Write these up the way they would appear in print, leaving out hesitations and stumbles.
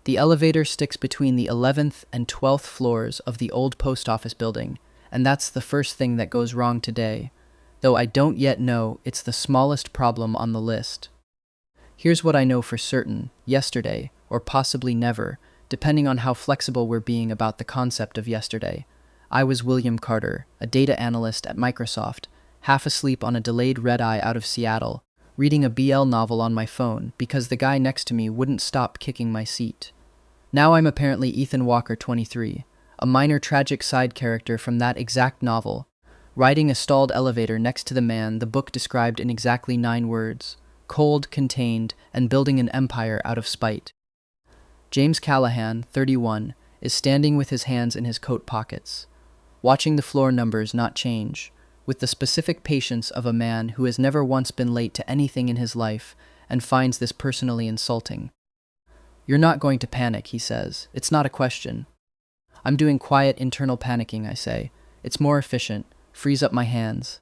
The elevator sticks between the 11th and 12th floors of the old post office building, and that's the first thing that goes wrong today, though I don't yet know it's the smallest problem on the list. Here's what I know for certain: yesterday, or possibly never, depending on how flexible we're being about the concept of yesterday, I was William Carter, a data analyst at Microsoft, half asleep on a delayed red-eye out of Seattle, reading a BL novel on my phone because the guy next to me wouldn't stop kicking my seat. Now I'm apparently Ethan Walker, 23, a minor tragic side character from that exact novel, riding a stalled elevator next to the man the book described in exactly 9 words: cold, contained, and building an empire out of spite. James Callahan, 31, is standing with his hands in his coat pockets, watching the floor numbers not change, with the specific patience of a man who has never once been late to anything in his life and finds this personally insulting. "You're not going to panic," he says. "It's not a question." "I'm doing quiet internal panicking," I say. "It's more efficient. Frees up my hands."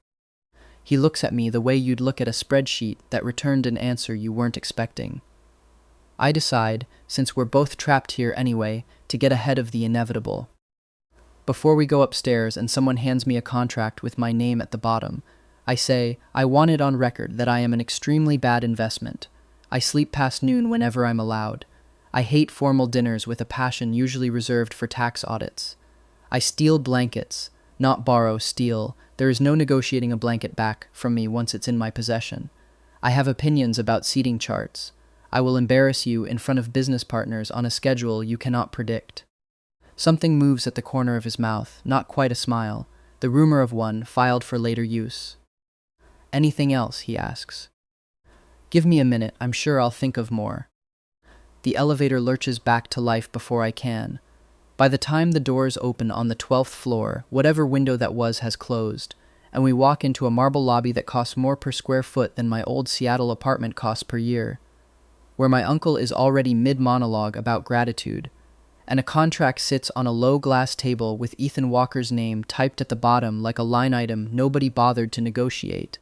He looks at me the way you'd look at a spreadsheet that returned an answer you weren't expecting. I decide, since we're both trapped here anyway, to get ahead of the inevitable. Before we go upstairs and someone hands me a contract with my name at the bottom, I say, I want it on record that I am an extremely bad investment. I sleep past noon whenever I'm allowed. I hate formal dinners with a passion usually reserved for tax audits. I steal blankets, not borrow, steal. There is no negotiating a blanket back from me once it's in my possession. I have opinions about seating charts. I will embarrass you in front of business partners on a schedule you cannot predict. Something moves at the corner of his mouth, not quite a smile, the rumor of one filed for later use. "Anything else?" he asks. "Give me a minute, I'm sure I'll think of more." The elevator lurches back to life before I can. By the time the doors open on the 12th floor, whatever window that was has closed, and we walk into a marble lobby that costs more per square foot than my old Seattle apartment costs per year, where my uncle is already mid-monologue about gratitude, and a contract sits on a low glass table with Ethan Walker's name typed at the bottom like a line item nobody bothered to negotiate.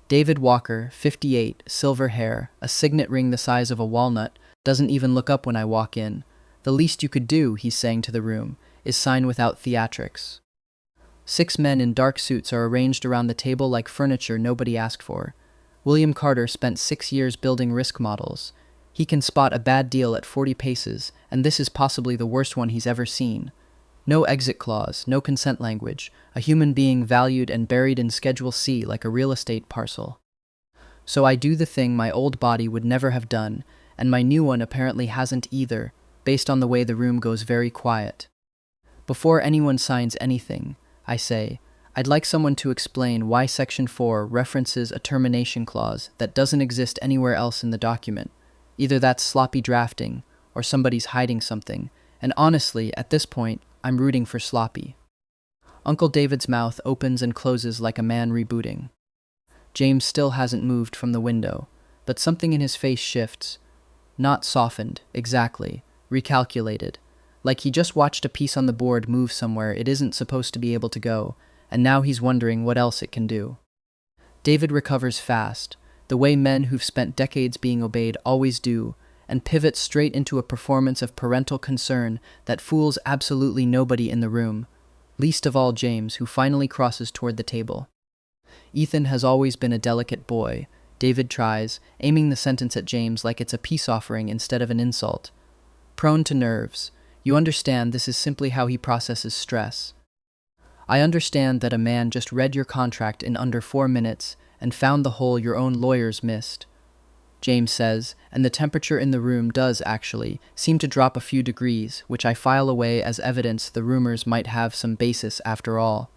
David Walker, 58, silver hair, a signet ring the size of a walnut, doesn't even look up when I walk in. "The least you could do," he's saying to the room, "is sign without theatrics." 6 men in dark suits are arranged around the table like furniture nobody asked for. William Carter spent 6 years building risk models. He can spot a bad deal at 40 paces, and this is possibly the worst one he's ever seen. No exit clause, no consent language, a human being valued and buried in Schedule C like a real estate parcel. So I do the thing my old body would never have done, and my new one apparently hasn't either, based on the way the room goes very quiet. Before anyone signs anything, I say, I'd like someone to explain why Section 4 references a termination clause that doesn't exist anywhere else in the document. Either that's sloppy drafting, or somebody's hiding something, and honestly, at this point, I'm rooting for sloppy. Uncle David's mouth opens and closes like a man rebooting. James still hasn't moved from the window, but something in his face shifts. Not softened, exactly, recalculated, like he just watched a piece on the board move somewhere it isn't supposed to be able to go, and now he's wondering what else it can do. David recovers fast, the way men who've spent decades being obeyed always do, and pivots straight into a performance of parental concern that fools absolutely nobody in the room, least of all James, who finally crosses toward the table. "Ethan has always been a delicate boy," David tries, aiming the sentence at James like it's a peace offering instead of an insult. "Prone to nerves. You understand this is simply how he processes stress. I understand that a man just read your contract in under 4 minutes and found the hole your own lawyers missed," James says, and the temperature in the room does, actually, seem to drop a few degrees, which I file away as evidence the rumors might have some basis after all.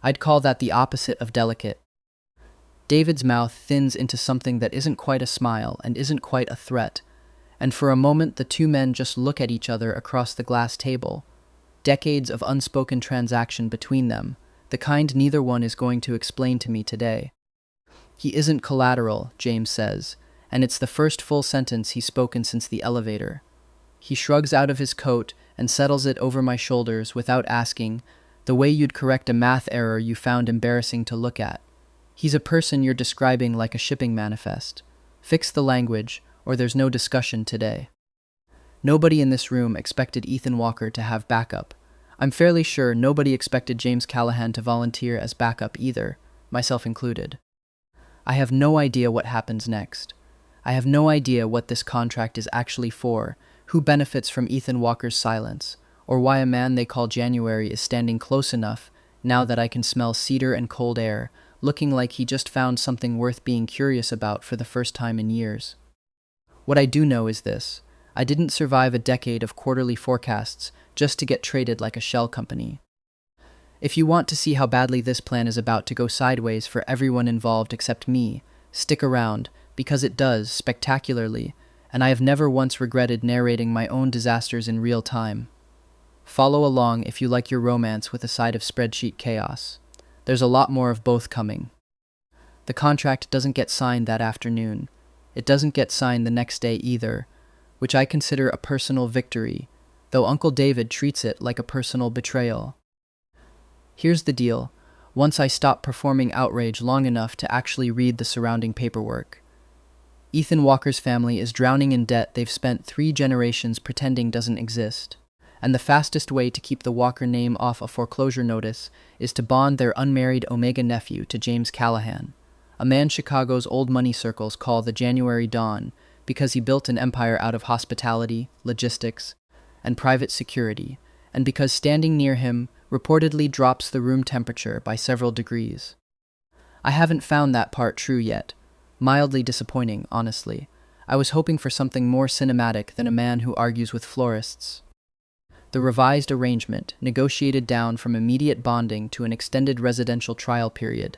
I'd call that the opposite of delicate. David's mouth thins into something that isn't quite a smile and isn't quite a threat, and for a moment the 2 men just look at each other across the glass table. Decades of unspoken transaction between them, the kind neither one is going to explain to me today. "He isn't collateral," James says, and it's the first full sentence he's spoken since the elevator. He shrugs out of his coat and settles it over my shoulders without asking, the way you'd correct a math error you found embarrassing to look at. He's a person you're describing like a shipping manifest. Fix the language, or there's no discussion today. Nobody in this room expected Ethan Walker to have backup. I'm fairly sure nobody expected James Callahan to volunteer as backup either, myself included. I have no idea what happens next. I have no idea what this contract is actually for, who benefits from Ethan Walker's silence, or why a man they call January is standing close enough, now that I can smell cedar and cold air, looking like he just found something worth being curious about for the first time in years. What I do know is this: I didn't survive a decade of quarterly forecasts just to get traded like a shell company. If you want to see how badly this plan is about to go sideways for everyone involved except me, stick around, because it does, spectacularly, and I have never once regretted narrating my own disasters in real time. Follow along if you like your romance with a side of spreadsheet chaos. There's a lot more of both coming. The contract doesn't get signed that afternoon. It doesn't get signed the next day either, which I consider a personal victory, though Uncle David treats it like a personal betrayal. Here's the deal. Once I stop performing outrage long enough to actually read the surrounding paperwork. Ethan Walker's family is drowning in debt they've spent 3 generations pretending doesn't exist, and the fastest way to keep the Walker name off a foreclosure notice is to bond their unmarried Omega nephew to James Callahan, a man Chicago's old money circles call the January Dawn because he built an empire out of hospitality, logistics, and private security, and because standing near him reportedly drops the room temperature by several degrees. I haven't found that part true yet. Mildly disappointing, honestly. I was hoping for something more cinematic than a man who argues with florists. The revised arrangement, negotiated down from immediate bonding to an extended residential trial period.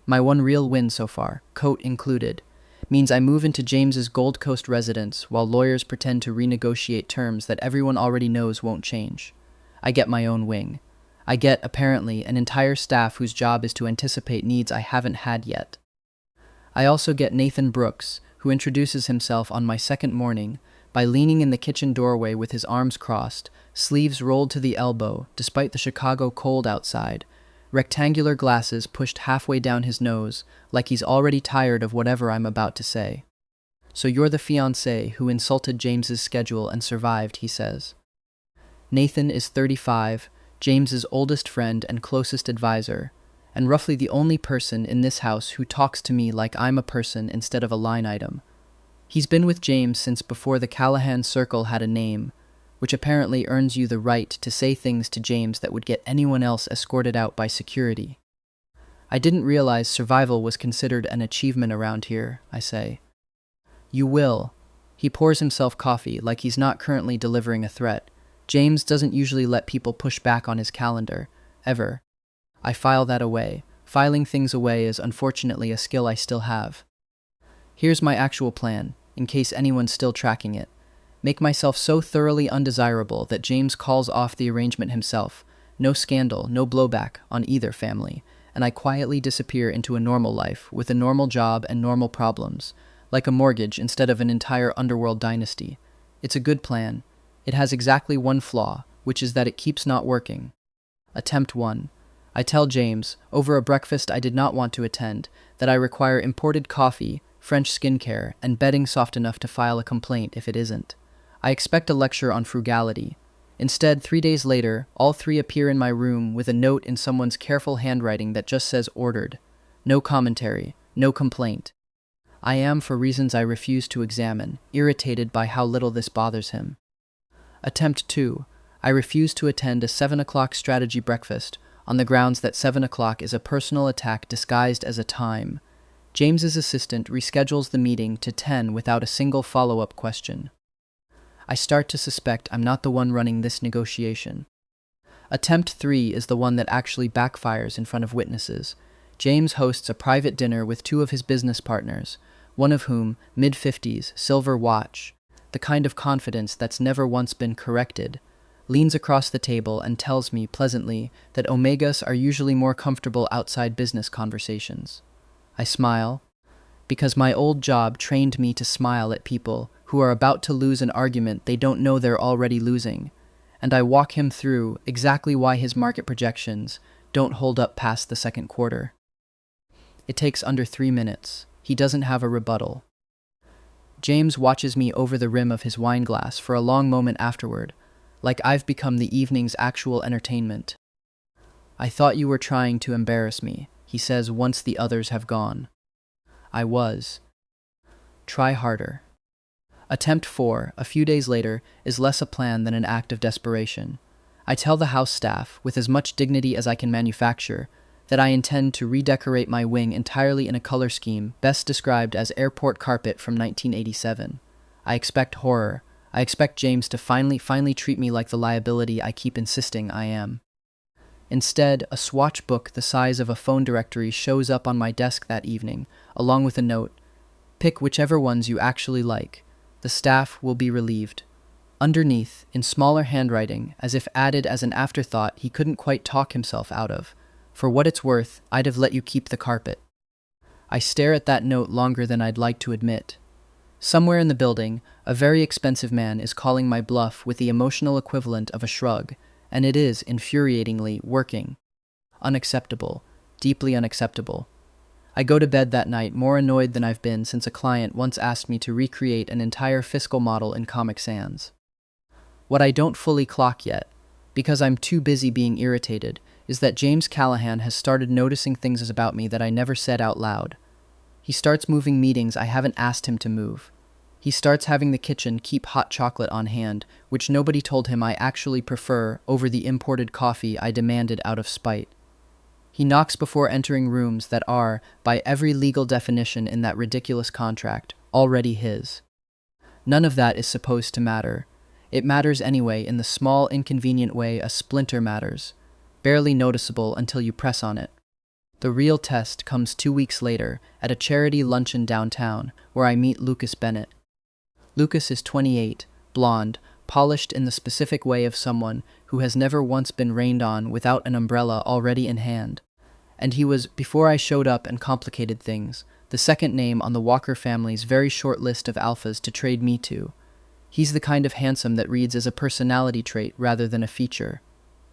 My one real win so far, coat included, means I move into James's Gold Coast residence while lawyers pretend to renegotiate terms that everyone already knows won't change. I get my own wing. I get, apparently, an entire staff whose job is to anticipate needs I haven't had yet. I also get Nathan Brooks, who introduces himself on my second morning by leaning in the kitchen doorway with his arms crossed, sleeves rolled to the elbow despite the Chicago cold outside, rectangular glasses pushed halfway down his nose like he's already tired of whatever I'm about to say. "So you're the fiancé who insulted James's schedule and survived," he says. Nathan is 35, James's oldest friend and closest advisor, and roughly the only person in this house who talks to me like I'm a person instead of a line item. He's been with James since before the Callahan Circle had a name, which apparently earns you the right to say things to James that would get anyone else escorted out by security. I didn't realize survival was considered an achievement around here, I say. You will. He pours himself coffee like he's not currently delivering a threat. James doesn't usually let people push back on his calendar, ever. I file that away. Filing things away is unfortunately a skill I still have. Here's my actual plan, in case anyone's still tracking it. Make myself so thoroughly undesirable that James calls off the arrangement himself. No scandal, no blowback on either family, and I quietly disappear into a normal life with a normal job and normal problems, like a mortgage instead of an entire underworld dynasty. It's a good plan. It has exactly one flaw, which is that it keeps not working. Attempt 1. I tell James, over a breakfast I did not want to attend, that I require imported coffee, French skincare, and bedding soft enough to file a complaint if it isn't. I expect a lecture on frugality. Instead, 3 days later, all 3 appear in my room with a note in someone's careful handwriting that just says ordered. No commentary, no complaint. I am, for reasons I refuse to examine, irritated by how little this bothers him. Attempt 2. I refuse to attend a 7 o'clock strategy breakfast on the grounds that 7 o'clock is a personal attack disguised as a time. James's assistant reschedules the meeting to 10 without a single follow-up question. I start to suspect I'm not the one running this negotiation. Attempt 3 is the one that actually backfires in front of witnesses. James hosts a private dinner with 2 of his business partners, one of whom, mid-50s, silver watch, the kind of confidence that's never once been corrected, leans across the table and tells me pleasantly that Omegas are usually more comfortable outside business conversations. I smile, because my old job trained me to smile at people who are about to lose an argument they don't know they're already losing, and I walk him through exactly why his market projections don't hold up past the second quarter. It takes under 3 minutes. He doesn't have a rebuttal. James watches me over the rim of his wine glass for a long moment afterward, like I've become the evening's actual entertainment. "I thought you were trying to embarrass me," he says once the others have gone. "I was. Try harder." Attempt 4, a few days later, is less a plan than an act of desperation. I tell the house staff, with as much dignity as I can manufacture, that I intend to redecorate my wing entirely in a color scheme best described as airport carpet from 1987. I expect horror. I expect James to finally treat me like the liability I keep insisting I am. Instead, a swatch book the size of a phone directory shows up on my desk that evening, along with a note: "Pick whichever ones you actually like. The staff will be relieved." Underneath, in smaller handwriting, as if added as an afterthought he couldn't quite talk himself out of: "For what it's worth, I'd have let you keep the carpet." I stare at that note longer than I'd like to admit. Somewhere in the building, a very expensive man is calling my bluff with the emotional equivalent of a shrug, and it is, infuriatingly, working. Unacceptable. Deeply unacceptable. I go to bed that night more annoyed than I've been since a client once asked me to recreate an entire fiscal model in Comic Sans. What I don't fully clock yet, because I'm too busy being irritated, is that James Callahan has started noticing things about me that I never said out loud. He starts moving meetings I haven't asked him to move. He starts having the kitchen keep hot chocolate on hand, which nobody told him I actually prefer over the imported coffee I demanded out of spite. He knocks before entering rooms that are, by every legal definition in that ridiculous contract, already his. None of that is supposed to matter. It matters anyway in the small, inconvenient way a splinter matters, barely noticeable until you press on it. The real test comes 2 weeks later at a charity luncheon downtown where I meet Lucas Bennett. Lucas is 28, blonde, polished in the specific way of someone who has never once been rained on without an umbrella already in hand. And he was, before I showed up and complicated things, the second name on the Walker family's very short list of alphas to trade me to. He's the kind of handsome that reads as a personality trait rather than a feature.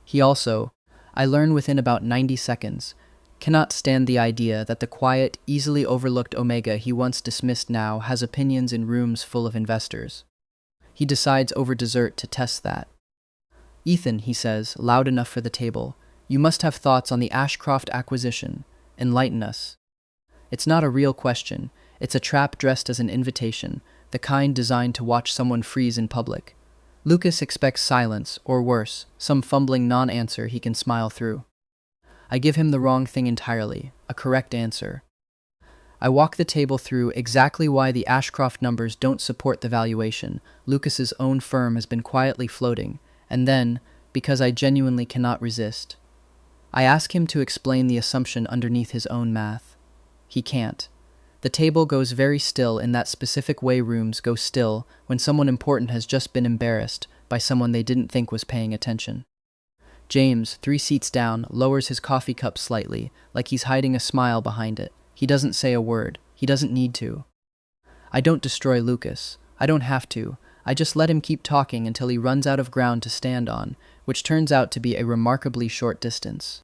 He also, I learn within about 90 seconds, cannot stand the idea that the quiet, easily overlooked Omega he once dismissed now has opinions in rooms full of investors. He decides over dessert to test that. "Ethan," he says, loud enough for the table, "you must have thoughts on the Ashcroft acquisition. Enlighten us." It's not a real question. It's a trap dressed as an invitation, the kind designed to watch someone freeze in public. Lucas expects silence, or worse, some fumbling non-answer he can smile through. I give him the wrong thing entirely, a correct answer. I walk the table through exactly why the Ashcroft numbers don't support the valuation Lucas's own firm has been quietly floating, and then, because I genuinely cannot resist, I ask him to explain the assumption underneath his own math. He can't. The table goes very still in that specific way rooms go still when someone important has just been embarrassed by someone they didn't think was paying attention. James, 3 seats down, lowers his coffee cup slightly, like he's hiding a smile behind it. He doesn't say a word. He doesn't need to. I don't destroy Lucas. I don't have to. I just let him keep talking until he runs out of ground to stand on, which turns out to be a remarkably short distance.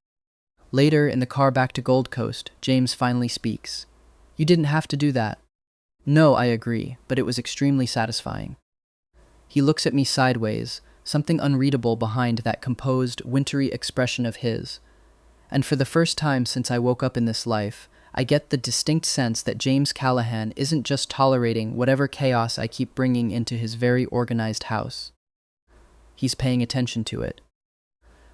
Later, in the car back to Gold Coast, James finally speaks. "You didn't have to do that." "No," I agree, but it was extremely satisfying. He looks at me sideways, something unreadable behind that composed, wintry expression of his. And for the first time since I woke up in this life, I get the distinct sense that James Callahan isn't just tolerating whatever chaos I keep bringing into his very organized house. He's paying attention to it.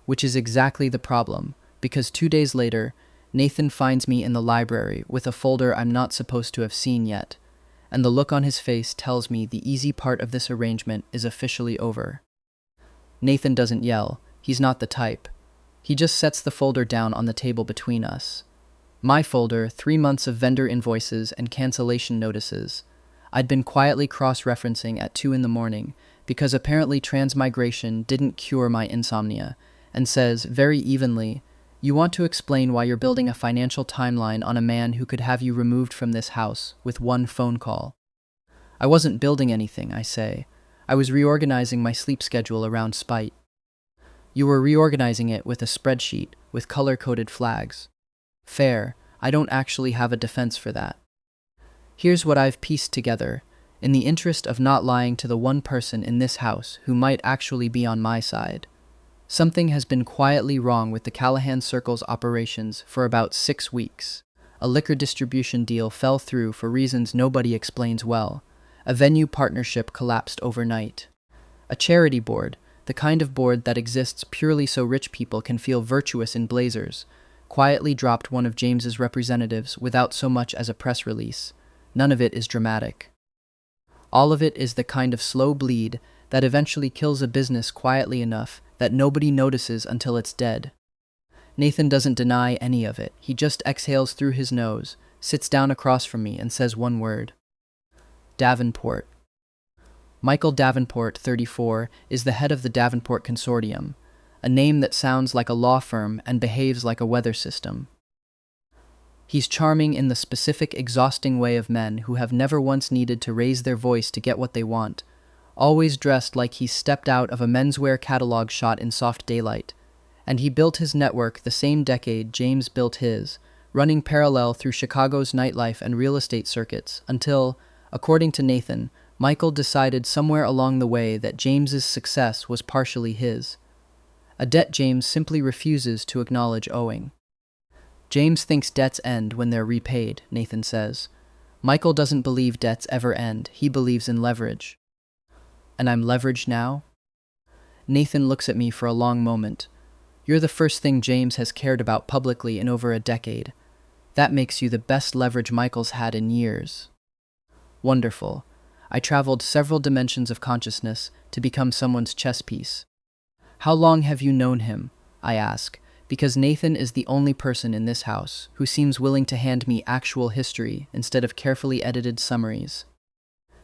Which is exactly the problem, because 2 days later, Nathan finds me in the library with a folder I'm not supposed to have seen yet, and the look on his face tells me the easy part of this arrangement is officially over. Nathan doesn't yell. He's not the type. He just sets the folder down on the table between us. My folder, 3 months of vendor invoices and cancellation notices. I'd been quietly cross-referencing at 2 in the morning because apparently transmigration didn't cure my insomnia, and says very evenly, "You want to explain why you're building a financial timeline on a man who could have you removed from this house with 1 phone call." I wasn't building anything, I say. I was reorganizing my sleep schedule around spite. You were reorganizing it with a spreadsheet with color-coded flags. Fair. I don't actually have a defense for that. Here's what I've pieced together. in the interest of not lying to the one person in this house who might actually be on my side. Something has been quietly wrong with the Callahan Circle's operations for about 6 weeks. A liquor distribution deal fell through for reasons nobody explains well. A venue partnership collapsed overnight. A charity board, the kind of board that exists purely so rich people can feel virtuous in blazers, quietly dropped one of James's representatives without so much as a press release. None of it is dramatic. All of it is the kind of slow bleed that eventually kills a business quietly enough that nobody notices until it's dead. Nathan doesn't deny any of it. He just exhales through his nose, sits down across from me, and says one word. Davenport. Michael Davenport, 34, is the head of the Davenport Consortium, a name that sounds like a law firm and behaves like a weather system. He's charming in the specific, exhausting way of men who have never once needed to raise their voice to get what they want, always dressed like he's stepped out of a menswear catalog shot in soft daylight. And he built his network the same decade James built his, running parallel through Chicago's nightlife and real estate circuits until, according to Nathan, Michael decided somewhere along the way that James's success was partially his. A debt James simply refuses to acknowledge owing. James thinks debts end when they're repaid, Nathan says. Michael doesn't believe debts ever end. He believes in leverage. And I'm leveraged now? Nathan looks at me for a long moment. You're the first thing James has cared about publicly in over a decade. That makes you the best leverage Michael's had in years. Wonderful. I traveled several dimensions of consciousness to become someone's chess piece. How long have you known him? I ask, because Nathan is the only person in this house who seems willing to hand me actual history instead of carefully edited summaries.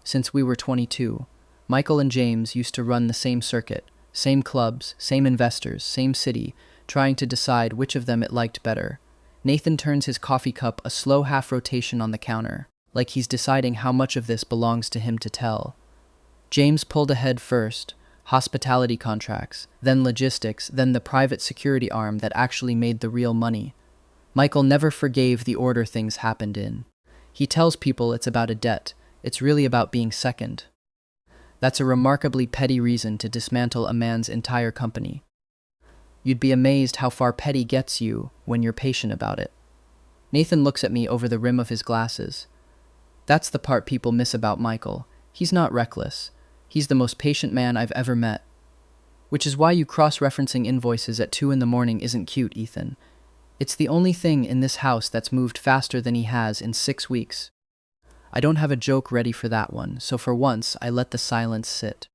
Since we were 22, Michael and James used to run the same circuit, same clubs, same investors, same city, trying to decide which of them it liked better. Nathan turns his coffee cup a slow half rotation on the counter, like he's deciding how much of this belongs to him to tell. James pulled ahead first, hospitality contracts, then logistics, then the private security arm that actually made the real money. Michael never forgave the order things happened in. He tells people it's about a debt. It's really about being second. That's a remarkably petty reason to dismantle a man's entire company. You'd be amazed how far petty gets you when you're patient about it. Nathan looks at me over the rim of his glasses. That's the part people miss about Michael. He's not reckless. He's the most patient man I've ever met. Which is why you cross-referencing invoices at 2 a.m. isn't cute, Ethan. It's the only thing in this house that's moved faster than he has in 6 weeks. I don't have a joke ready for that one, so for once I let the silence sit.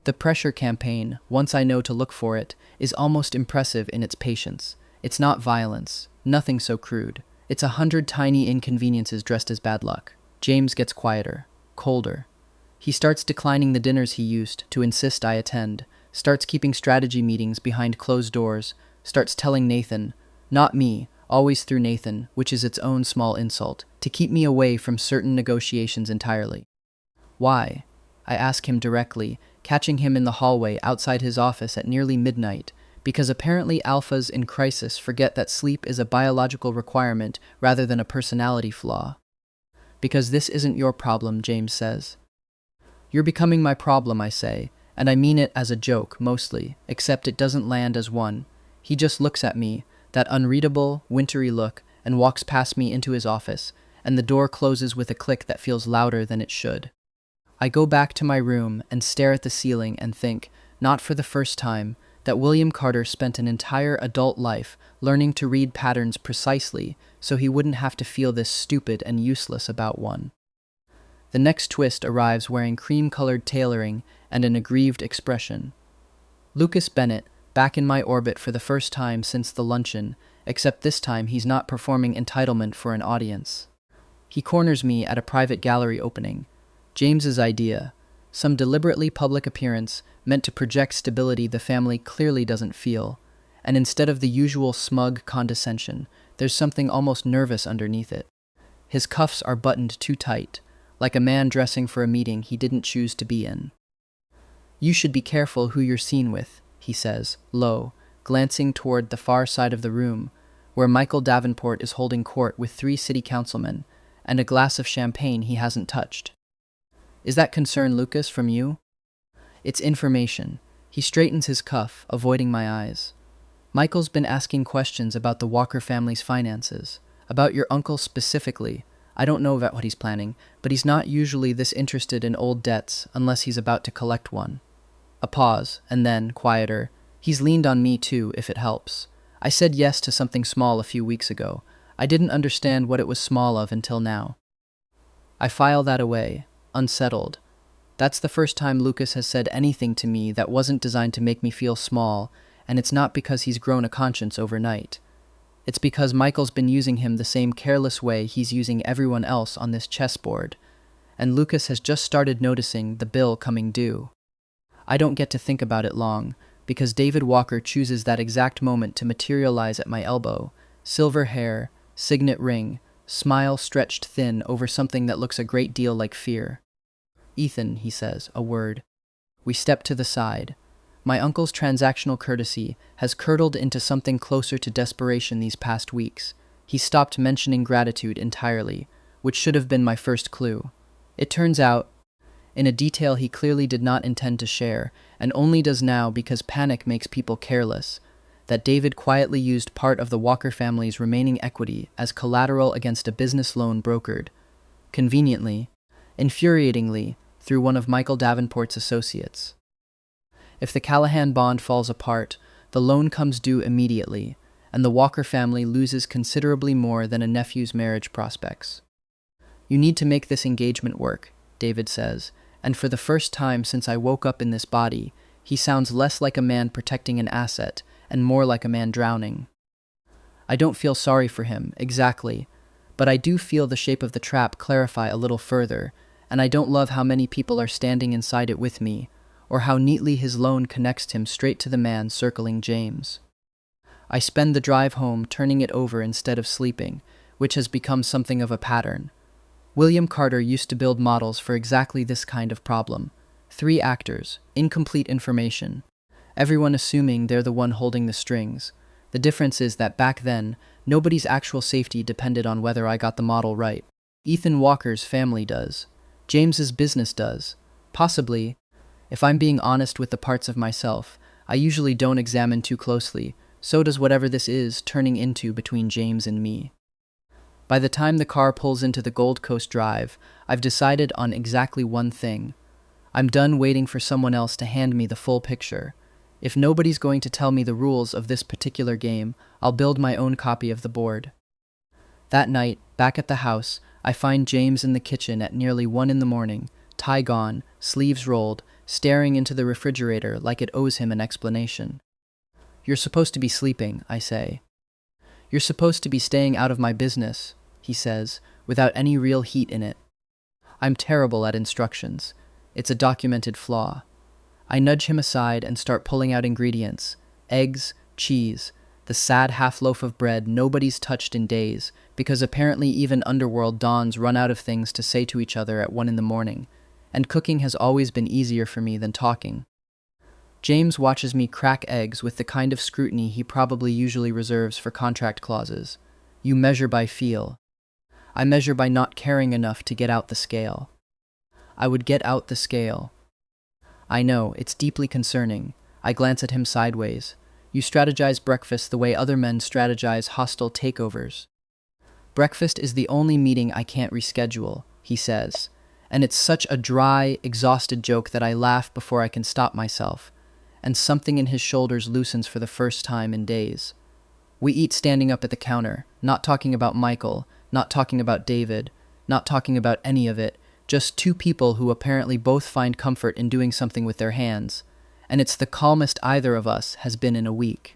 The pressure campaign, once I know to look for it, is almost impressive in its patience. It's not violence, nothing so crude. It's 100 tiny inconveniences dressed as bad luck. James gets quieter, colder. He starts declining the dinners he used to insist I attend, starts keeping strategy meetings behind closed doors, starts telling Nathan, not me, always through Nathan, which is its own small insult, to keep me away from certain negotiations entirely. Why? I ask him directly, catching him in the hallway outside his office at nearly midnight, because apparently alphas in crisis forget that sleep is a biological requirement rather than a personality flaw. Because this isn't your problem, James says. You're becoming my problem, I say, and I mean it as a joke, mostly, except it doesn't land as one. He just looks at me, that unreadable, wintry look, and walks past me into his office, and the door closes with a click that feels louder than it should. I go back to my room and stare at the ceiling and think, not for the first time, that William Carter spent an entire adult life learning to read patterns precisely so he wouldn't have to feel this stupid and useless about one. The next twist arrives wearing cream-colored tailoring and an aggrieved expression. Lucas Bennett, back in my orbit for the first time since the luncheon, except this time he's not performing entitlement for an audience. He corners me at a private gallery opening. James's idea, some deliberately public appearance meant to project stability the family clearly doesn't feel, and instead of the usual smug condescension, there's something almost nervous underneath it. His cuffs are buttoned too tight, like a man dressing for a meeting he didn't choose to be in. You should be careful who you're seen with, he says, low, glancing toward the far side of the room, where Michael Davenport is holding court with 3 city councilmen and a glass of champagne he hasn't touched. Is that concern, Lucas, from you? It's information. He straightens his cuff, avoiding my eyes. Michael's been asking questions about the Walker family's finances, about your uncle specifically. I don't know about what he's planning, but he's not usually this interested in old debts unless he's about to collect one. A pause, and then, quieter, he's leaned on me too, if it helps. I said yes to something small a few weeks ago. I didn't understand what it was small of until now. I file that away, unsettled. That's the first time Lucas has said anything to me that wasn't designed to make me feel small, and it's not because he's grown a conscience overnight. It's because Michael's been using him the same careless way he's using everyone else on this chessboard, and Lucas has just started noticing the bill coming due. I don't get to think about it long, because David Walker chooses that exact moment to materialize at my elbow, silver hair, signet ring, smile stretched thin over something that looks a great deal like fear. Ethan, he says, a word. We step to the side. My uncle's transactional courtesy has curdled into something closer to desperation these past weeks. He stopped mentioning gratitude entirely, which should have been my first clue. It turns out, in a detail he clearly did not intend to share, and only does now because panic makes people careless, that David quietly used part of the Walker family's remaining equity as collateral against a business loan brokered, conveniently, infuriatingly, through one of Michael Davenport's associates. If the Callahan bond falls apart, the loan comes due immediately, and the Walker family loses considerably more than a nephew's marriage prospects. You need to make this engagement work, David says, and for the first time since I woke up in this body, he sounds less like a man protecting an asset and more like a man drowning. I don't feel sorry for him, exactly, but I do feel the shape of the trap clarify a little further, and I don't love how many people are standing inside it with me, or how neatly his loan connects him straight to the man circling James. I spend the drive home turning it over instead of sleeping, which has become something of a pattern. William Carter used to build models for exactly this kind of problem. 3 actors, incomplete information, everyone assuming they're the one holding the strings. The difference is that back then, nobody's actual safety depended on whether I got the model right. Ethan Walker's family does. James's business does. Possibly. If I'm being honest with the parts of myself, I usually don't examine too closely, so does whatever this is turning into between James and me. By the time the car pulls into the Gold Coast Drive, I've decided on exactly one thing. I'm done waiting for someone else to hand me the full picture. If nobody's going to tell me the rules of this particular game, I'll build my own copy of the board. That night, back at the house, I find James in the kitchen at nearly 1 a.m, tie gone, sleeves rolled, staring into the refrigerator like it owes him an explanation. You're supposed to be sleeping, I say. You're supposed to be staying out of my business, he says, without any real heat in it. I'm terrible at instructions. It's a documented flaw. I nudge him aside and start pulling out ingredients: eggs, cheese, the sad half-loaf of bread nobody's touched in days, because apparently even underworld dons run out of things to say to each other at 1 a.m, and cooking has always been easier for me than talking. James watches me crack eggs with the kind of scrutiny he probably usually reserves for contract clauses. You measure by feel. I measure by not caring enough to get out the scale. I would get out the scale. I know, it's deeply concerning. I glance at him sideways. You strategize breakfast the way other men strategize hostile takeovers. Breakfast is the only meeting I can't reschedule, he says. And it's such a dry, exhausted joke that I laugh before I can stop myself, and something in his shoulders loosens for the first time in days. We eat standing up at the counter, not talking about Michael, not talking about David, not talking about any of it, just 2 people who apparently both find comfort in doing something with their hands, and it's the calmest either of us has been in a week.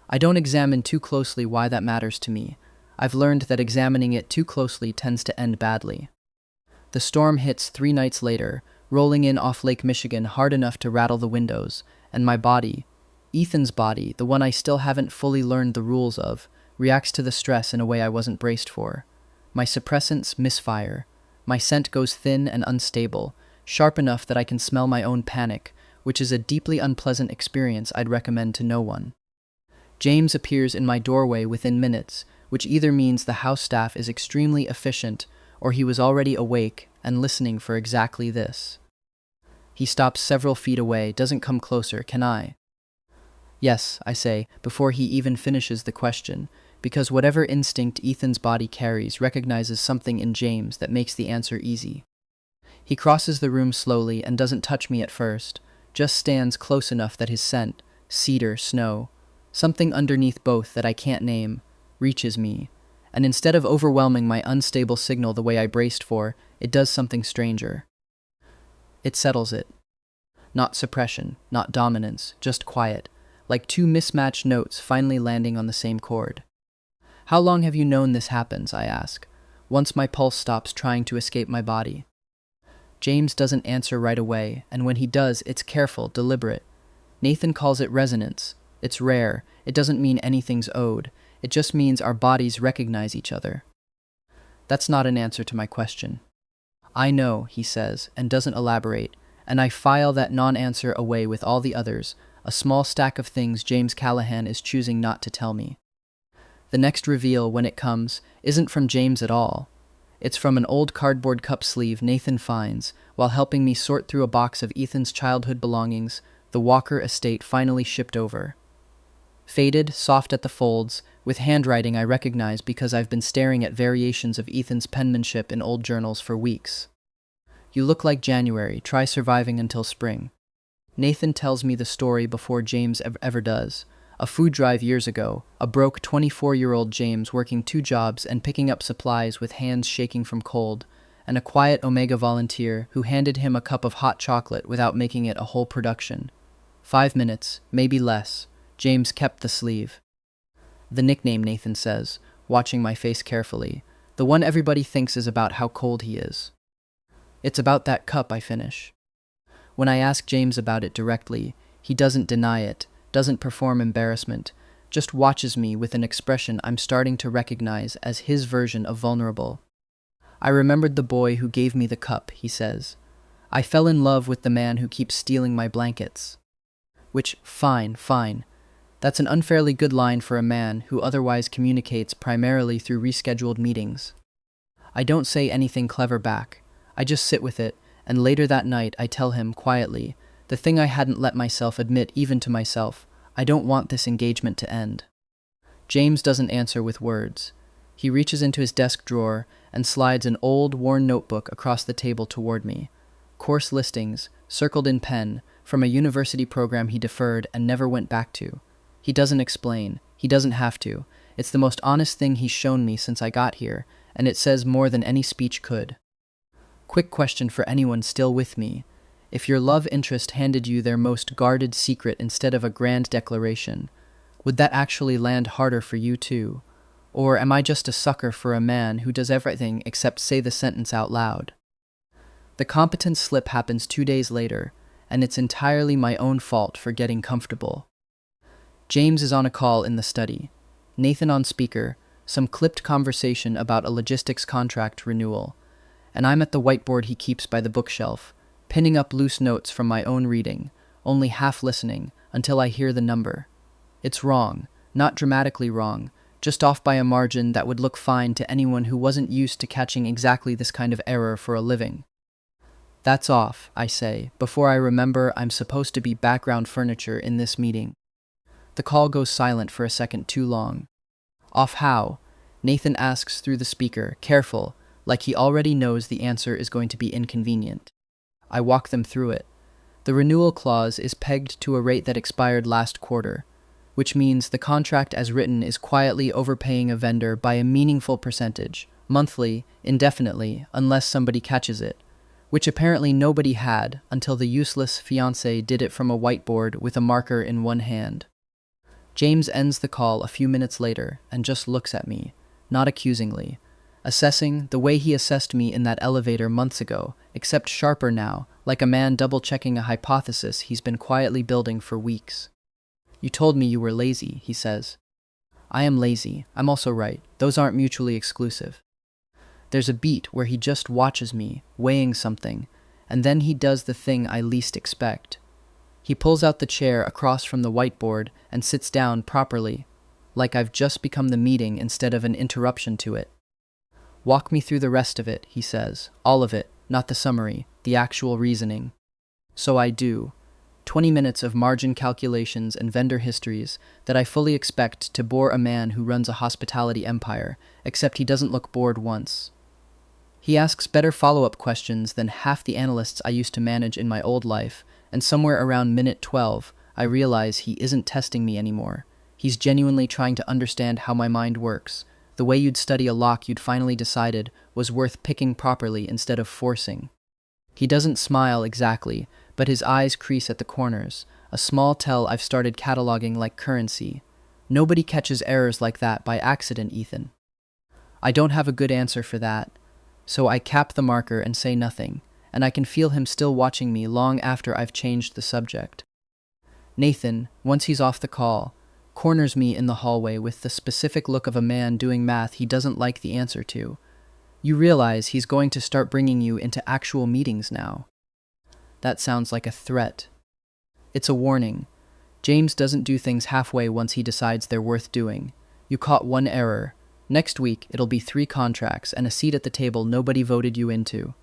I don't examine too closely why that matters to me. I've learned that examining it too closely tends to end badly. The storm hits 3 nights later, rolling in off Lake Michigan hard enough to rattle the windows, and my body, Ethan's body, the one I still haven't fully learned the rules of, reacts to the stress in a way I wasn't braced for. My suppressants misfire. My scent goes thin and unstable, sharp enough that I can smell my own panic, which is a deeply unpleasant experience I'd recommend to no one. James appears in my doorway within minutes, which either means the house staff is extremely efficient or he was already awake and listening for exactly this. He stops several feet away, doesn't come closer. Can I? Yes, I say, before he even finishes the question, because whatever instinct Ethan's body carries recognizes something in James that makes the answer easy. He crosses the room slowly and doesn't touch me at first, just stands close enough that his scent, cedar, snow, something underneath both that I can't name, reaches me, and instead of overwhelming my unstable signal the way I braced for, it does something stranger. It settles it. Not suppression, not dominance, just quiet, like two mismatched notes finally landing on the same chord. How long have you known this happens, I ask, once my pulse stops trying to escape my body. James doesn't answer right away, and when he does, it's careful, deliberate. Nathan calls it resonance. It's rare. It doesn't mean anything's owed. It just means our bodies recognize each other. That's not an answer to my question. I know, he says, and doesn't elaborate, and I file that non-answer away with all the others, a small stack of things James Callahan is choosing not to tell me. The next reveal, when it comes, isn't from James at all. It's from an old cardboard cup sleeve Nathan finds while helping me sort through a box of Ethan's childhood belongings the Walker estate finally shipped over. Faded, soft at the folds, with handwriting I recognize because I've been staring at variations of Ethan's penmanship in old journals for weeks. You look like January, try surviving until spring. Nathan tells me the story before James ever does. A food drive years ago, a broke 24-year-old James working 2 jobs and picking up supplies with hands shaking from cold, and a quiet Omega volunteer who handed him a cup of hot chocolate without making it a whole production. 5 minutes, maybe less. James kept the sleeve. The nickname, Nathan says, watching my face carefully, the one everybody thinks is about how cold he is. It's about that cup, I finish. When I ask James about it directly, he doesn't deny it, doesn't perform embarrassment, just watches me with an expression I'm starting to recognize as his version of vulnerable. I remembered the boy who gave me the cup, he says. I fell in love with the man who keeps stealing my blankets. Which, fine. That's an unfairly good line for a man who otherwise communicates primarily through rescheduled meetings. I don't say anything clever back. I just sit with it, and later that night I tell him, quietly, the thing I hadn't let myself admit even to myself, I don't want this engagement to end. James doesn't answer with words. He reaches into his desk drawer and slides an old, worn notebook across the table toward me. Course listings, circled in pen, from a university program he deferred and never went back to. He doesn't explain. He doesn't have to. It's the most honest thing he's shown me since I got here, and it says more than any speech could. Quick question for anyone still with me. If your love interest handed you their most guarded secret instead of a grand declaration, would that actually land harder for you too? Or am I just a sucker for a man who does everything except say the sentence out loud? The competence slip happens 2 days later, and it's entirely my own fault for getting comfortable. James is on a call in the study. Nathan on speaker, some clipped conversation about a logistics contract renewal, and I'm at the whiteboard he keeps by the bookshelf, pinning up loose notes from my own reading, only half listening, until I hear the number. It's wrong, not dramatically wrong, just off by a margin that would look fine to anyone who wasn't used to catching exactly this kind of error for a living. That's off, I say, before I remember I'm supposed to be background furniture in this meeting. The call goes silent for a second too long. Off how? Nathan asks through the speaker, careful, like he already knows the answer is going to be inconvenient. I walk them through it. The renewal clause is pegged to a rate that expired last quarter, which means the contract as written is quietly overpaying a vendor by a meaningful percentage, monthly, indefinitely, unless somebody catches it, which apparently nobody had until the useless fiancé did it from a whiteboard with a marker in one hand. James ends the call a few minutes later and just looks at me, not accusingly, assessing the way he assessed me in that elevator months ago, except sharper now, like a man double-checking a hypothesis he's been quietly building for weeks. You told me you were lazy, he says. I am lazy. I'm also right. Those aren't mutually exclusive. There's a beat where he just watches me, weighing something, and then he does the thing I least expect. He pulls out the chair across from the whiteboard and sits down properly, like I've just become the meeting instead of an interruption to it. Walk me through the rest of it, he says. All of it, not the summary, the actual reasoning. So I do. 20 minutes of margin calculations and vendor histories that I fully expect to bore a man who runs a hospitality empire, except he doesn't look bored once. He asks better follow-up questions than half the analysts I used to manage in my old life, and somewhere around minute 12, I realize he isn't testing me anymore. He's genuinely trying to understand how my mind works, the way you'd study a lock you'd finally decided was worth picking properly instead of forcing. He doesn't smile exactly, but his eyes crease at the corners, a small tell I've started cataloging like currency. Nobody catches errors like that by accident, Ethan. I don't have a good answer for that, so I cap the marker and say nothing, and I can feel him still watching me long after I've changed the subject. Nathan, once he's off the call, corners me in the hallway with the specific look of a man doing math he doesn't like the answer to. You realize he's going to start bringing you into actual meetings now. That sounds like a threat. It's a warning. James doesn't do things halfway once he decides they're worth doing. You caught one error. Next week, it'll be 3 contracts and a seat at the table nobody voted you into.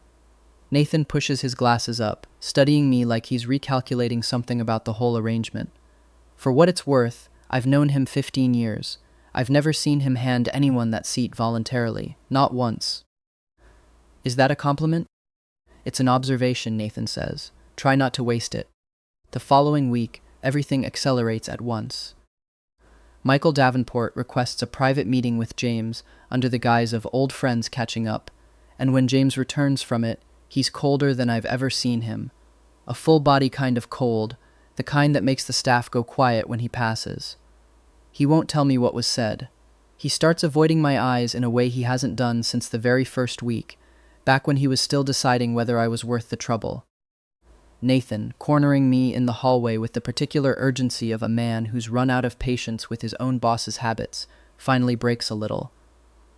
Nathan pushes his glasses up, studying me like he's recalculating something about the whole arrangement. For what it's worth, I've known him 15 years. I've never seen him hand anyone that seat voluntarily, not once. Is that a compliment? It's an observation, Nathan says. Try not to waste it. The following week, everything accelerates at once. Michael Davenport requests a private meeting with James under the guise of old friends catching up, and when James returns from it, he's colder than I've ever seen him. A full-body kind of cold, the kind that makes the staff go quiet when he passes. He won't tell me what was said. He starts avoiding my eyes in a way he hasn't done since the very first week, back when he was still deciding whether I was worth the trouble. Nathan, cornering me in the hallway with the particular urgency of a man who's run out of patience with his own boss's habits, finally breaks a little.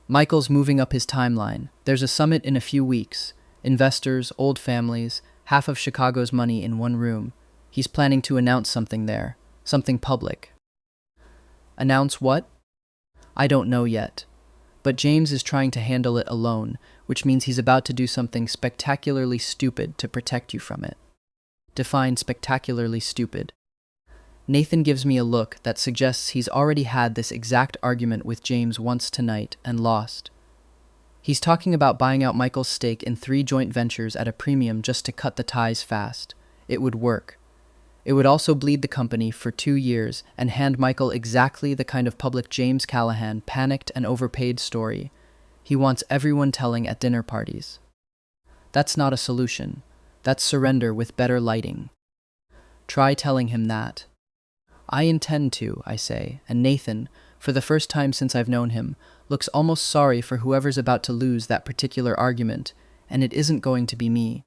Michael's moving up his timeline. There's a summit in a few weeks. Investors, old families, half of Chicago's money in one room. He's planning to announce something there, something public. Announce what? I don't know yet. But James is trying to handle it alone, which means he's about to do something spectacularly stupid to protect you from it. Define spectacularly stupid. Nathan gives me a look that suggests he's already had this exact argument with James once tonight and lost. He's talking about buying out Michael's stake in 3 joint ventures at a premium just to cut the ties fast. It would work. It would also bleed the company for 2 years and hand Michael exactly the kind of public James Callahan panicked and overpaid story he wants everyone telling at dinner parties. That's not a solution. That's surrender with better lighting. Try telling him that. I intend to, I say, and Nathan, for the first time since I've known him, looks almost sorry for whoever's about to lose that particular argument, and it isn't going to be me.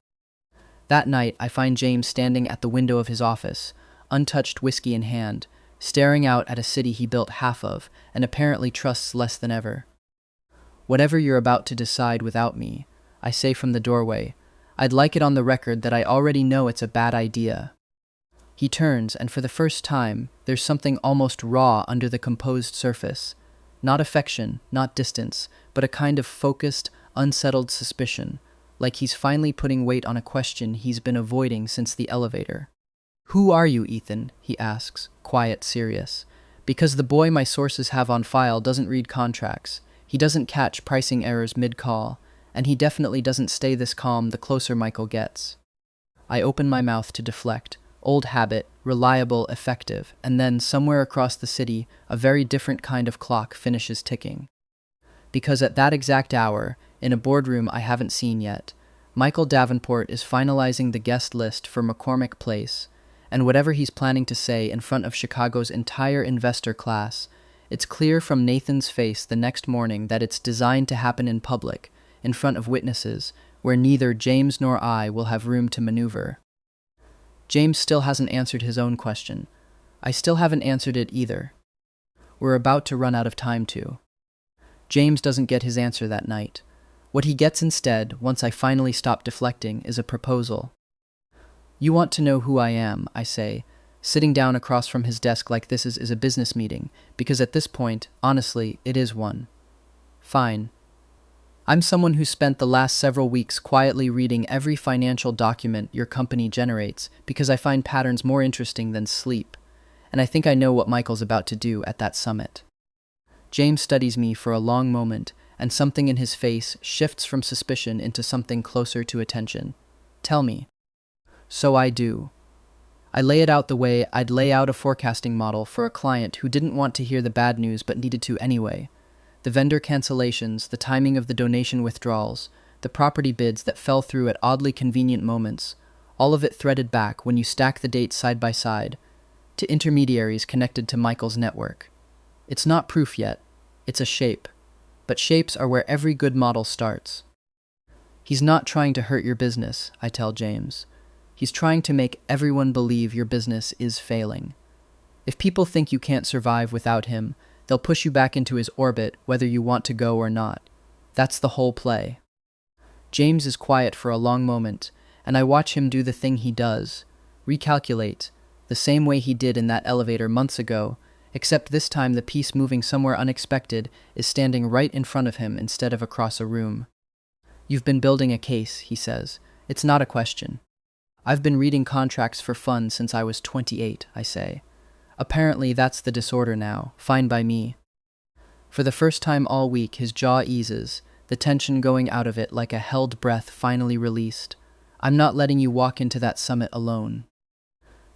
That night, I find James standing at the window of his office, untouched whiskey in hand, staring out at a city he built half of and apparently trusts less than ever. Whatever you're about to decide without me, I say from the doorway, I'd like it on the record that I already know it's a bad idea. He turns, and for the first time, there's something almost raw under the composed surface. Not affection, not distance, but a kind of focused, unsettled suspicion, like he's finally putting weight on a question he's been avoiding since the elevator. Who are you, Ethan? He asks, quiet, serious. Because the boy my sources have on file doesn't read contracts. He doesn't catch pricing errors mid-call, and he definitely doesn't stay this calm the closer Michael gets. I open my mouth to deflect. Old habit, reliable, effective, and then, somewhere across the city, a very different kind of clock finishes ticking. Because at that exact hour, in a boardroom I haven't seen yet, Michael Davenport is finalizing the guest list for McCormick Place, and whatever he's planning to say in front of Chicago's entire investor class, it's clear from Nathan's face the next morning that it's designed to happen in public, in front of witnesses, where neither James nor I will have room to maneuver. James still hasn't answered his own question. I still haven't answered it either. We're about to run out of time too. James doesn't get his answer that night. What he gets instead, once I finally stop deflecting, is a proposal. You want to know who I am, I say, sitting down across from his desk like this is a business meeting, because at this point, honestly, it is one. Fine. I'm someone who spent the last several weeks quietly reading every financial document your company generates because I find patterns more interesting than sleep, and I think I know what Michael's about to do at that summit. James studies me for a long moment, and something in his face shifts from suspicion into something closer to attention. Tell me. So I do. I lay it out the way I'd lay out a forecasting model for a client who didn't want to hear the bad news but needed to anyway. The vendor cancellations, the timing of the donation withdrawals, the property bids that fell through at oddly convenient moments, all of it threaded back when you stack the dates side by side, to intermediaries connected to Michael's network. It's not proof yet, it's a shape, but shapes are where every good model starts. He's not trying to hurt your business, I tell James. He's trying to make everyone believe your business is failing. If people think you can't survive without him, they'll push you back into his orbit whether you want to go or not. That's the whole play. James is quiet for a long moment, and I watch him do the thing he does, recalculate, the same way he did in that elevator months ago, except this time the piece moving somewhere unexpected is standing right in front of him instead of across a room. You've been building a case, he says. It's not a question. I've been reading contracts for fun since I was 28, I say. Apparently that's the disorder now, fine by me. For the first time all week his jaw eases, the tension going out of it like a held breath finally released. I'm not letting you walk into that summit alone.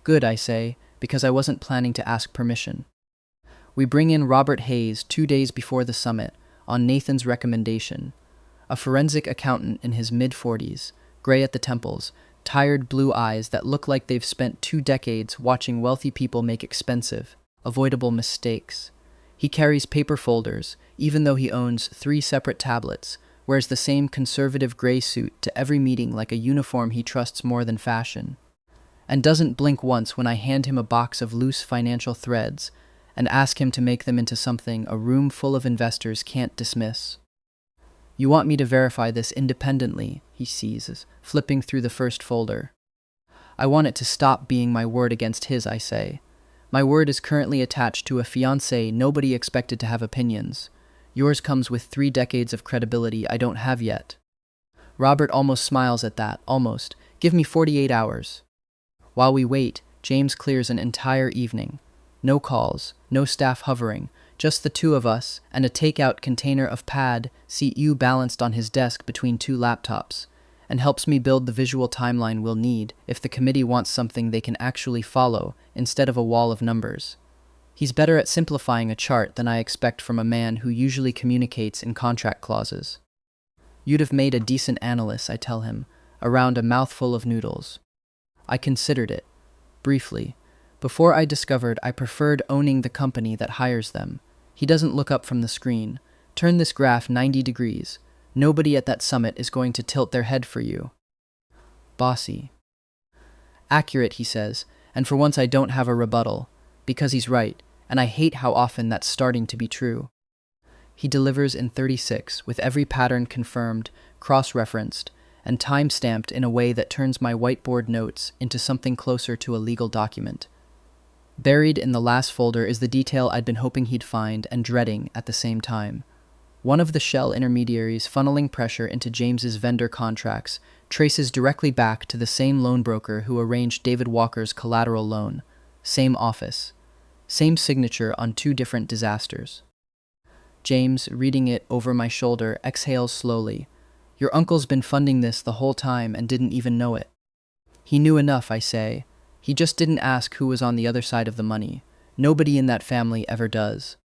Good, I say, because I wasn't planning to ask permission. We bring in Robert Hayes 2 days before the summit, on Nathan's recommendation. A forensic accountant in his mid-40s, gray at the temples, tired blue eyes that look like they've spent 2 decades watching wealthy people make expensive, avoidable mistakes. He carries paper folders, even though he owns 3 separate tablets, wears the same conservative gray suit to every meeting like a uniform he trusts more than fashion, and doesn't blink once when I hand him a box of loose financial threads and ask him to make them into something a room full of investors can't dismiss. You want me to verify this independently, he seizes, flipping through the first folder. I want it to stop being my word against his, I say. My word is currently attached to a fiancé nobody expected to have opinions. Yours comes with 3 decades of credibility I don't have yet. Robert almost smiles at that, almost. Give me 48 hours. While we wait, James clears an entire evening. No calls, no staff hovering, just the 2 of us and a takeout container of pad CU balanced on his desk between 2 laptops, and helps me build the visual timeline we'll need if the committee wants something they can actually follow instead of a wall of numbers. He's better at simplifying a chart than I expect from a man who usually communicates in contract clauses. You'd have made a decent analyst, I tell him, around a mouthful of noodles. I considered it, briefly, before I discovered I preferred owning the company that hires them. He doesn't look up from the screen. Turn this graph 90 degrees. Nobody at that summit is going to tilt their head for you. Bossy. Accurate, he says, and for once I don't have a rebuttal, because he's right, and I hate how often that's starting to be true. He delivers in 36, with every pattern confirmed, cross-referenced, and time-stamped in a way that turns my whiteboard notes into something closer to a legal document. Buried in the last folder is the detail I'd been hoping he'd find and dreading at the same time. One of the shell intermediaries funneling pressure into James's vendor contracts traces directly back to the same loan broker who arranged David Walker's collateral loan. Same office. Same signature on 2 different disasters. James, reading it over my shoulder, exhales slowly. Your uncle's been funding this the whole time and didn't even know it. He knew enough, I say. He just didn't ask who was on the other side of the money. Nobody in that family ever does.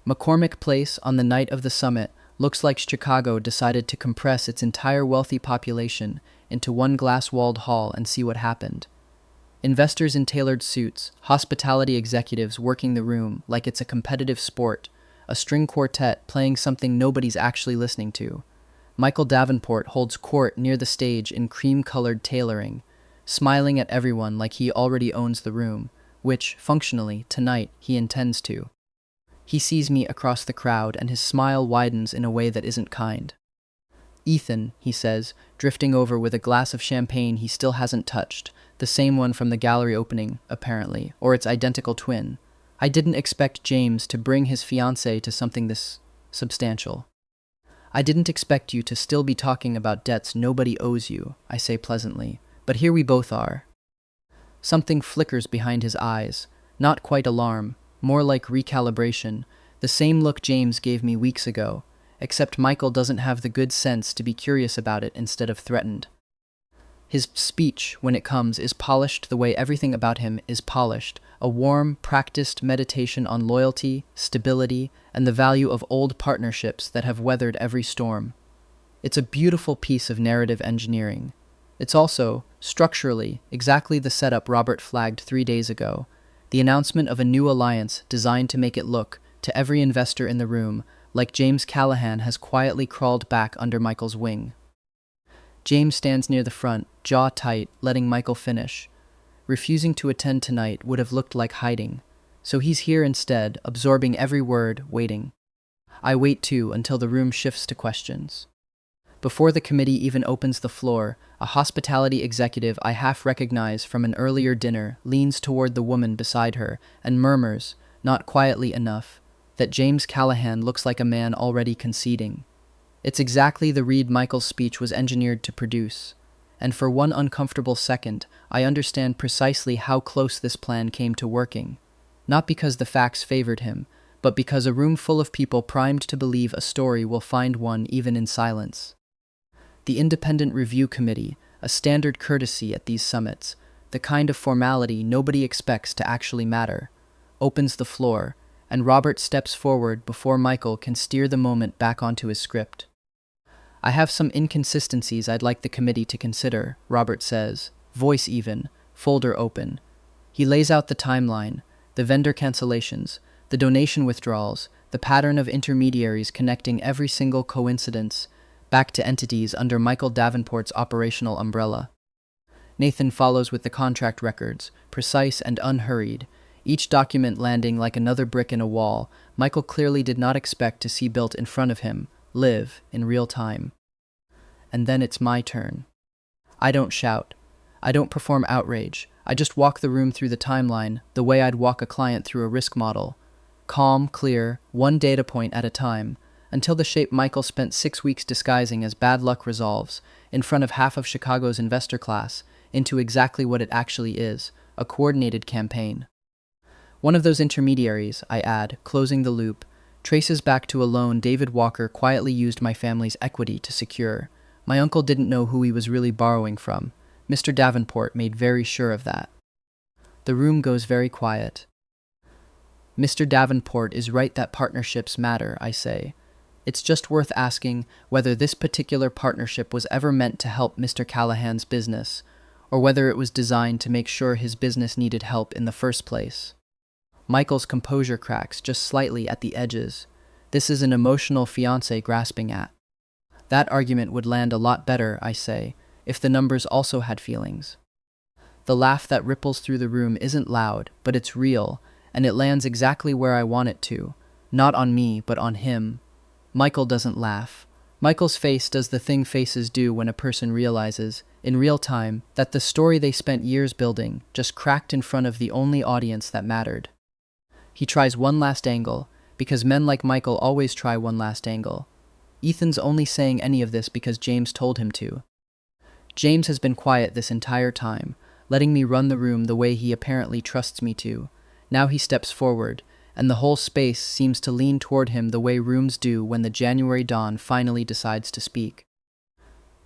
McCormick Place on the night of the summit looks like Chicago decided to compress its entire wealthy population into one glass-walled hall and see what happened. Investors in tailored suits, hospitality executives working the room like it's a competitive sport, a string quartet playing something nobody's actually listening to. Michael Davenport holds court near the stage in cream-colored tailoring, smiling at everyone like he already owns the room, which, functionally, tonight, he intends to. He sees me across the crowd and his smile widens in a way that isn't kind. Ethan, he says, drifting over with a glass of champagne he still hasn't touched, the same one from the gallery opening, apparently, or its identical twin. I didn't expect James to bring his fiancée to something this substantial. I didn't expect you to still be talking about debts nobody owes you, I say pleasantly, but here we both are. Something flickers behind his eyes, not quite alarm, more like recalibration, the same look James gave me weeks ago, except Michael doesn't have the good sense to be curious about it instead of threatened. His speech, when it comes, is polished the way everything about him is polished, a warm, practiced meditation on loyalty, stability, and the value of old partnerships that have weathered every storm. It's a beautiful piece of narrative engineering. It's also, structurally, exactly the setup Robert flagged 3 days ago, the announcement of a new alliance designed to make it look, to every investor in the room, like James Callahan has quietly crawled back under Michael's wing. James stands near the front, jaw tight, letting Michael finish. Refusing to attend tonight would have looked like hiding, so he's here instead, absorbing every word, waiting. I wait too until the room shifts to questions. Before the committee even opens the floor, a hospitality executive I half recognize from an earlier dinner leans toward the woman beside her and murmurs, not quietly enough, that James Callahan looks like a man already conceding. It's exactly the read Michael's speech was engineered to produce, and for one uncomfortable second, I understand precisely how close this plan came to working. Not because the facts favored him, but because a room full of people primed to believe a story will find one even in silence. The Independent Review Committee, a standard courtesy at these summits, the kind of formality nobody expects to actually matter, opens the floor, and Robert steps forward before Michael can steer the moment back onto his script. I have some inconsistencies I'd like the committee to consider, Robert says, voice even, folder open. He lays out the timeline, the vendor cancellations, the donation withdrawals, the pattern of intermediaries connecting every single coincidence back to entities under Michael Davenport's operational umbrella. Nathan follows with the contract records, precise and unhurried, each document landing like another brick in a wall Michael clearly did not expect to see built in front of him, live in real time. And then it's my turn. I don't shout. I don't perform outrage. I just walk the room through the timeline the way I'd walk a client through a risk model. Calm, clear, one data point at a time, until the shape Michael spent 6 weeks disguising as bad luck resolves, in front of half of Chicago's investor class, into exactly what it actually is, a coordinated campaign. One of those intermediaries, I add, closing the loop, traces back to a loan David Walker quietly used my family's equity to secure. My uncle didn't know who he was really borrowing from. Mr. Davenport made very sure of that. The room goes very quiet. Mr. Davenport is right that partnerships matter, I say. It's just worth asking whether this particular partnership was ever meant to help Mr. Callahan's business, or whether it was designed to make sure his business needed help in the first place. Michael's composure cracks just slightly at the edges. This is an emotional fiancé grasping at. That argument would land a lot better, I say, if the numbers also had feelings. The laugh that ripples through the room isn't loud, but it's real, and it lands exactly where I want it to. Not on me, but on him. Michael doesn't laugh. Michael's face does the thing faces do when a person realizes, in real time, that the story they spent years building just cracked in front of the only audience that mattered. He tries one last angle, because men like Michael always try one last angle. Ethan's only saying any of this because James told him to. James has been quiet this entire time, letting me run the room the way he apparently trusts me to. Now he steps forward, and the whole space seems to lean toward him the way rooms do when the January dawn finally decides to speak.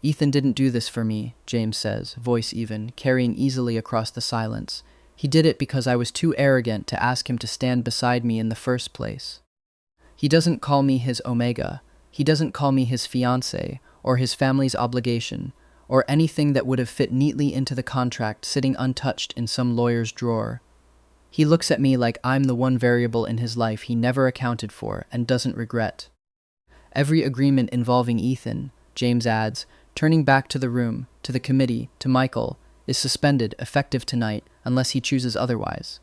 Ethan didn't do this for me, James says, voice even, carrying easily across the silence. He did it because I was too arrogant to ask him to stand beside me in the first place. He doesn't call me his omega. He doesn't call me his fiancé, or his family's obligation, or anything that would have fit neatly into the contract sitting untouched in some lawyer's drawer. He looks at me like I'm the one variable in his life he never accounted for and doesn't regret. Every agreement involving Ethan, James adds, turning back to the room, to the committee, to Michael, is suspended, effective tonight, unless he chooses otherwise.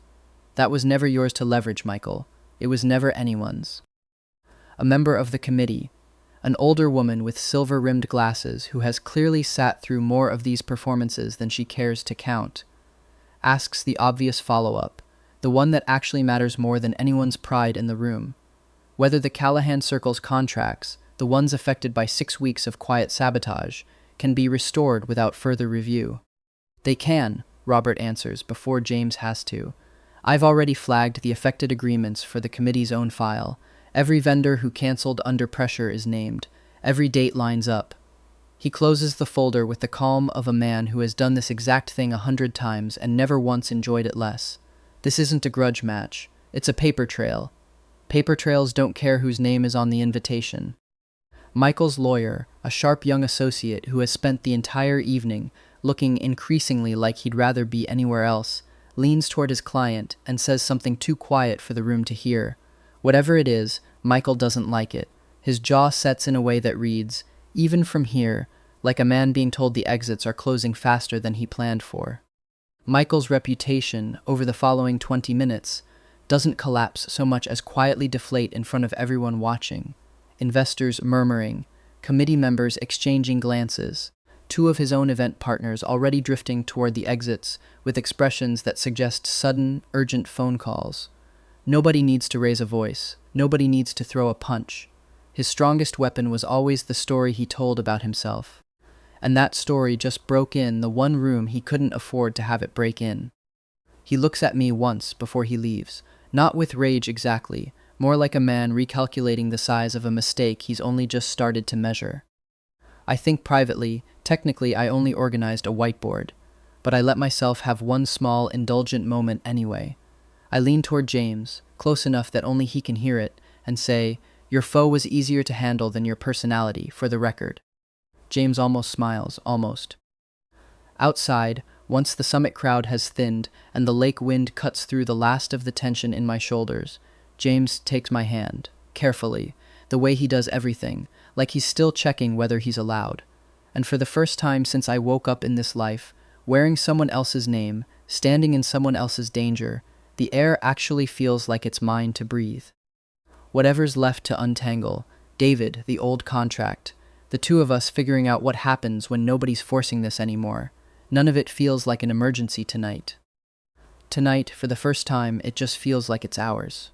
That was never yours to leverage, Michael. It was never anyone's. A member of the committee, an older woman with silver-rimmed glasses who has clearly sat through more of these performances than she cares to count, asks the obvious follow-up, the one that actually matters more than anyone's pride in the room. Whether the Callahan Circle's contracts, the ones affected by 6 weeks of quiet sabotage, can be restored without further review. They can, Robert answers before James has to. I've already flagged the affected agreements for the committee's own file. Every vendor who canceled under pressure is named. Every date lines up. He closes the folder with the calm of a man who has done this exact thing 100 times and never once enjoyed it less. This isn't a grudge match. It's a paper trail. Paper trails don't care whose name is on the invitation. Michael's lawyer, a sharp young associate who has spent the entire evening looking increasingly like he'd rather be anywhere else, leans toward his client and says something too quiet for the room to hear. Whatever it is, Michael doesn't like it. His jaw sets in a way that reads, even from here, like a man being told the exits are closing faster than he planned for. Michael's reputation, over the following 20 minutes, doesn't collapse so much as quietly deflate in front of everyone watching. Investors murmuring, committee members exchanging glances, 2 of his own event partners already drifting toward the exits with expressions that suggest sudden, urgent phone calls. Nobody needs to raise a voice. Nobody needs to throw a punch. His strongest weapon was always the story he told about himself. And that story just broke in the one room he couldn't afford to have it break in. He looks at me once before he leaves, not with rage exactly, more like a man recalculating the size of a mistake he's only just started to measure. I think privately, technically I only organized a whiteboard, but I let myself have one small, indulgent moment anyway. I lean toward James, close enough that only he can hear it, and say, your foe was easier to handle than your personality, for the record. James almost smiles, almost. Outside, once the summit crowd has thinned and the lake wind cuts through the last of the tension in my shoulders, James takes my hand, carefully, the way he does everything, like he's still checking whether he's allowed. And for the first time since I woke up in this life, wearing someone else's name, standing in someone else's danger, the air actually feels like it's mine to breathe. Whatever's left to untangle, David, the old contract, the 2 of us figuring out what happens when nobody's forcing this anymore. None of it feels like an emergency tonight. Tonight, for the first time, it just feels like it's ours.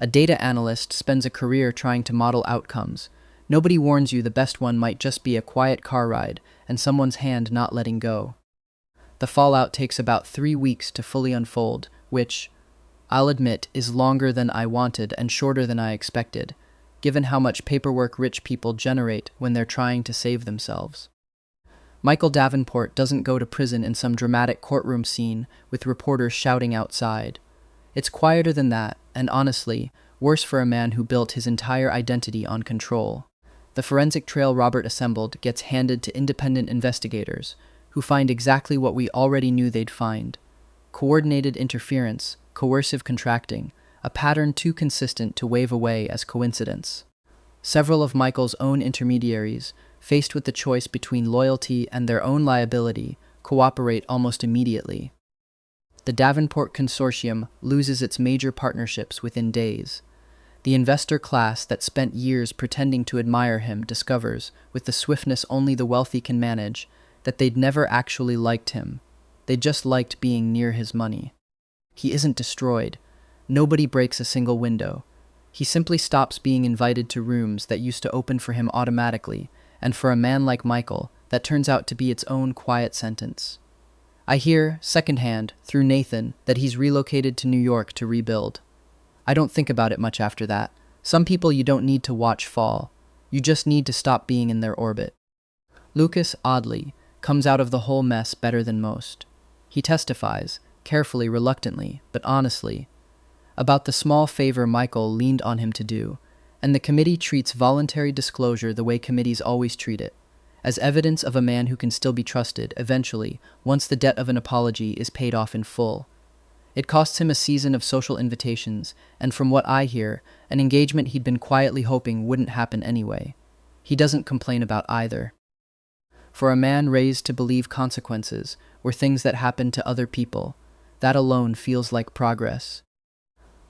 A data analyst spends a career trying to model outcomes. Nobody warns you the best one might just be a quiet car ride and someone's hand not letting go. The fallout takes about 3 weeks to fully unfold, which, I'll admit, is longer than I wanted and shorter than I expected, given how much paperwork rich people generate when they're trying to save themselves. Michael Davenport doesn't go to prison in some dramatic courtroom scene with reporters shouting outside. It's quieter than that, and honestly, worse for a man who built his entire identity on control. The forensic trail Robert assembled gets handed to independent investigators, who find exactly what we already knew they'd find. Coordinated interference, coercive contracting, a pattern too consistent to wave away as coincidence. Several of Michael's own intermediaries, faced with the choice between loyalty and their own liability, cooperate almost immediately. The Davenport Consortium loses its major partnerships within days. The investor class that spent years pretending to admire him discovers, with the swiftness only the wealthy can manage, that they'd never actually liked him. They just liked being near his money. He isn't destroyed. Nobody breaks a single window. He simply stops being invited to rooms that used to open for him automatically, and for a man like Michael, that turns out to be its own quiet sentence. I hear, secondhand, through Nathan, that he's relocated to New York to rebuild. I don't think about it much after that. Some people you don't need to watch fall. You just need to stop being in their orbit. Lucas, oddly, comes out of the whole mess better than most. He testifies, carefully, reluctantly, but honestly, about the small favor Michael leaned on him to do, and the committee treats voluntary disclosure the way committees always treat it, as evidence of a man who can still be trusted, eventually, once the debt of an apology is paid off in full. It costs him a season of social invitations, and from what I hear, an engagement he'd been quietly hoping wouldn't happen anyway. He doesn't complain about either. For a man raised to believe consequences were things that happened to other people, that alone feels like progress.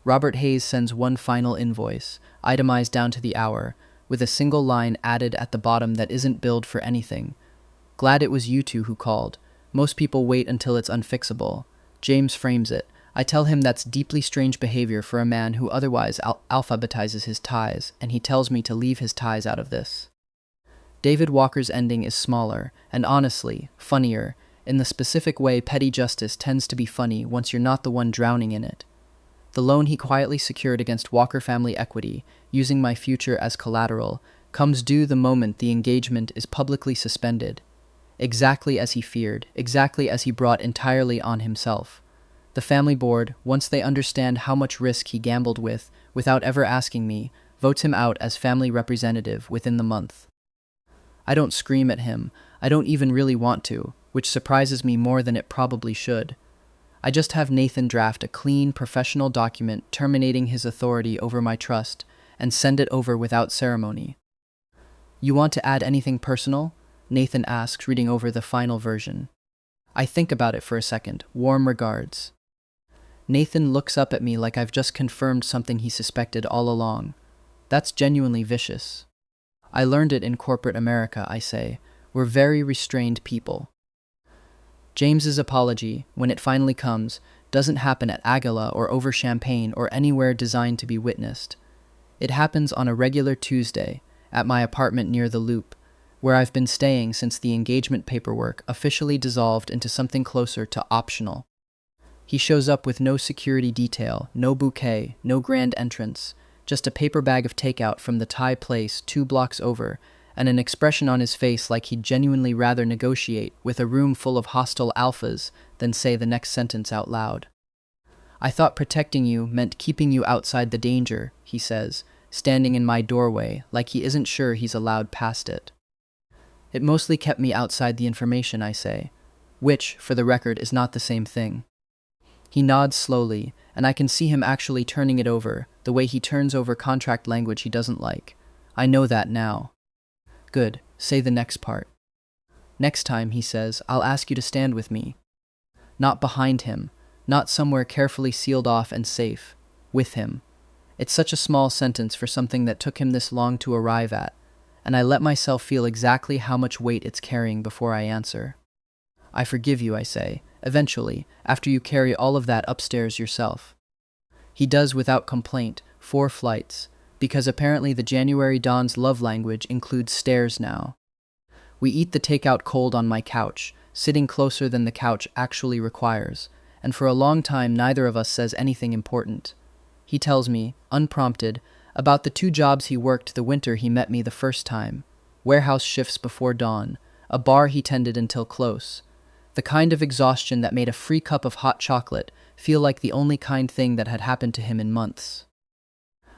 Robert Hayes sends one final invoice, itemized down to the hour, with a single line added at the bottom that isn't billed for anything. Glad it was you 2 who called. Most people wait until it's unfixable. James frames it. I tell him that's deeply strange behavior for a man who otherwise alphabetizes his ties, and he tells me to leave his ties out of this. David Walker's ending is smaller, and honestly, funnier, in the specific way petty justice tends to be funny once you're not the one drowning in it. The loan he quietly secured against Walker family equity, using my future as collateral, comes due the moment the engagement is publicly suspended. Exactly as he feared, exactly as he brought entirely on himself. The family board, once they understand how much risk he gambled with, without ever asking me, votes him out as family representative within the month. I don't scream at him, I don't even really want to, which surprises me more than it probably should. I just have Nathan draft a clean, professional document terminating his authority over my trust, and send it over without ceremony. You want to add anything personal? Nathan asks, reading over the final version. I think about it for a second. Warm regards. Nathan looks up at me like I've just confirmed something he suspected all along. That's genuinely vicious. I learned it in corporate America, I say. We're very restrained people. James's apology, when it finally comes, doesn't happen at Aguila or over champagne or anywhere designed to be witnessed. It happens on a regular Tuesday, at my apartment near the Loop, where I've been staying since the engagement paperwork officially dissolved into something closer to optional. He shows up with no security detail, no bouquet, no grand entrance, just a paper bag of takeout from the Thai place 2 blocks over, and an expression on his face like he'd genuinely rather negotiate with a room full of hostile alphas than say the next sentence out loud. I thought protecting you meant keeping you outside the danger, he says, standing in my doorway like he isn't sure he's allowed past it. It mostly kept me outside the information, I say, which, for the record, is not the same thing. He nods slowly, and I can see him actually turning it over, the way he turns over contract language he doesn't like. I know that now. Good, say the next part. Next time, he says, I'll ask you to stand with me. Not behind him, not somewhere carefully sealed off and safe. With him. It's such a small sentence for something that took him this long to arrive at, and I let myself feel exactly how much weight it's carrying before I answer. I forgive you, I say, eventually, after you carry all of that upstairs yourself. He does without complaint, 4 flights, because apparently the January dawn's love language includes stairs now. We eat the takeout cold on my couch, sitting closer than the couch actually requires, and for a long time neither of us says anything important. He tells me, unprompted, about the 2 jobs he worked the winter he met me the first time, warehouse shifts before dawn, a bar he tended until close, the kind of exhaustion that made a free cup of hot chocolate feel like the only kind thing that had happened to him in months.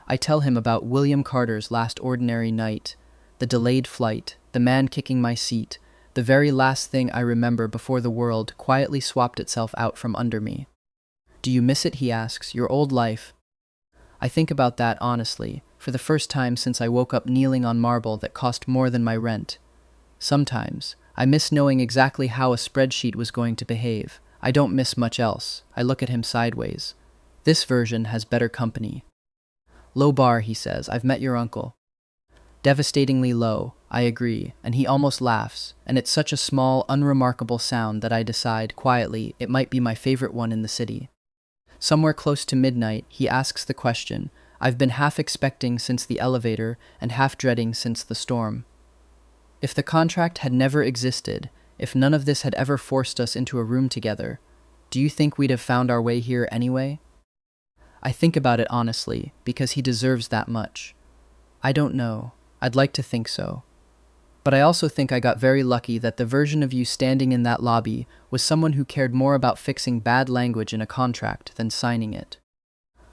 I tell him about William Carter's last ordinary night, the delayed flight, the man kicking my seat, the very last thing I remember before the world quietly swapped itself out from under me. Do you miss it, he asks, your old life? I think about that honestly, for the first time since I woke up kneeling on marble that cost more than my rent. Sometimes, I miss knowing exactly how a spreadsheet was going to behave. I don't miss much else. I look at him sideways. This version has better company. Low bar, he says. I've met your uncle. Devastatingly low, I agree, and he almost laughs, and it's such a small, unremarkable sound that I decide, quietly, it might be my favorite one in the city. Somewhere close to midnight, he asks the question I've been half expecting since the elevator and half dreading since the storm. If the contract had never existed, if none of this had ever forced us into a room together, do you think we'd have found our way here anyway? I think about it honestly, because he deserves that much. I don't know. I'd like to think so. But I also think I got very lucky that the version of you standing in that lobby was someone who cared more about fixing bad language in a contract than signing it.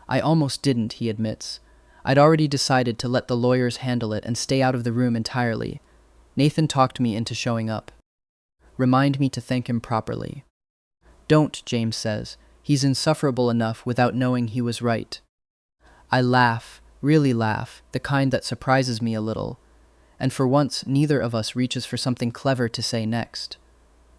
I almost didn't, he admits. I'd already decided to let the lawyers handle it and stay out of the room entirely. Nathan talked me into showing up. Remind me to thank him properly. Don't, James says. He's insufferable enough without knowing he was right. I laugh, really laugh, the kind that surprises me a little. And for once, neither of us reaches for something clever to say next.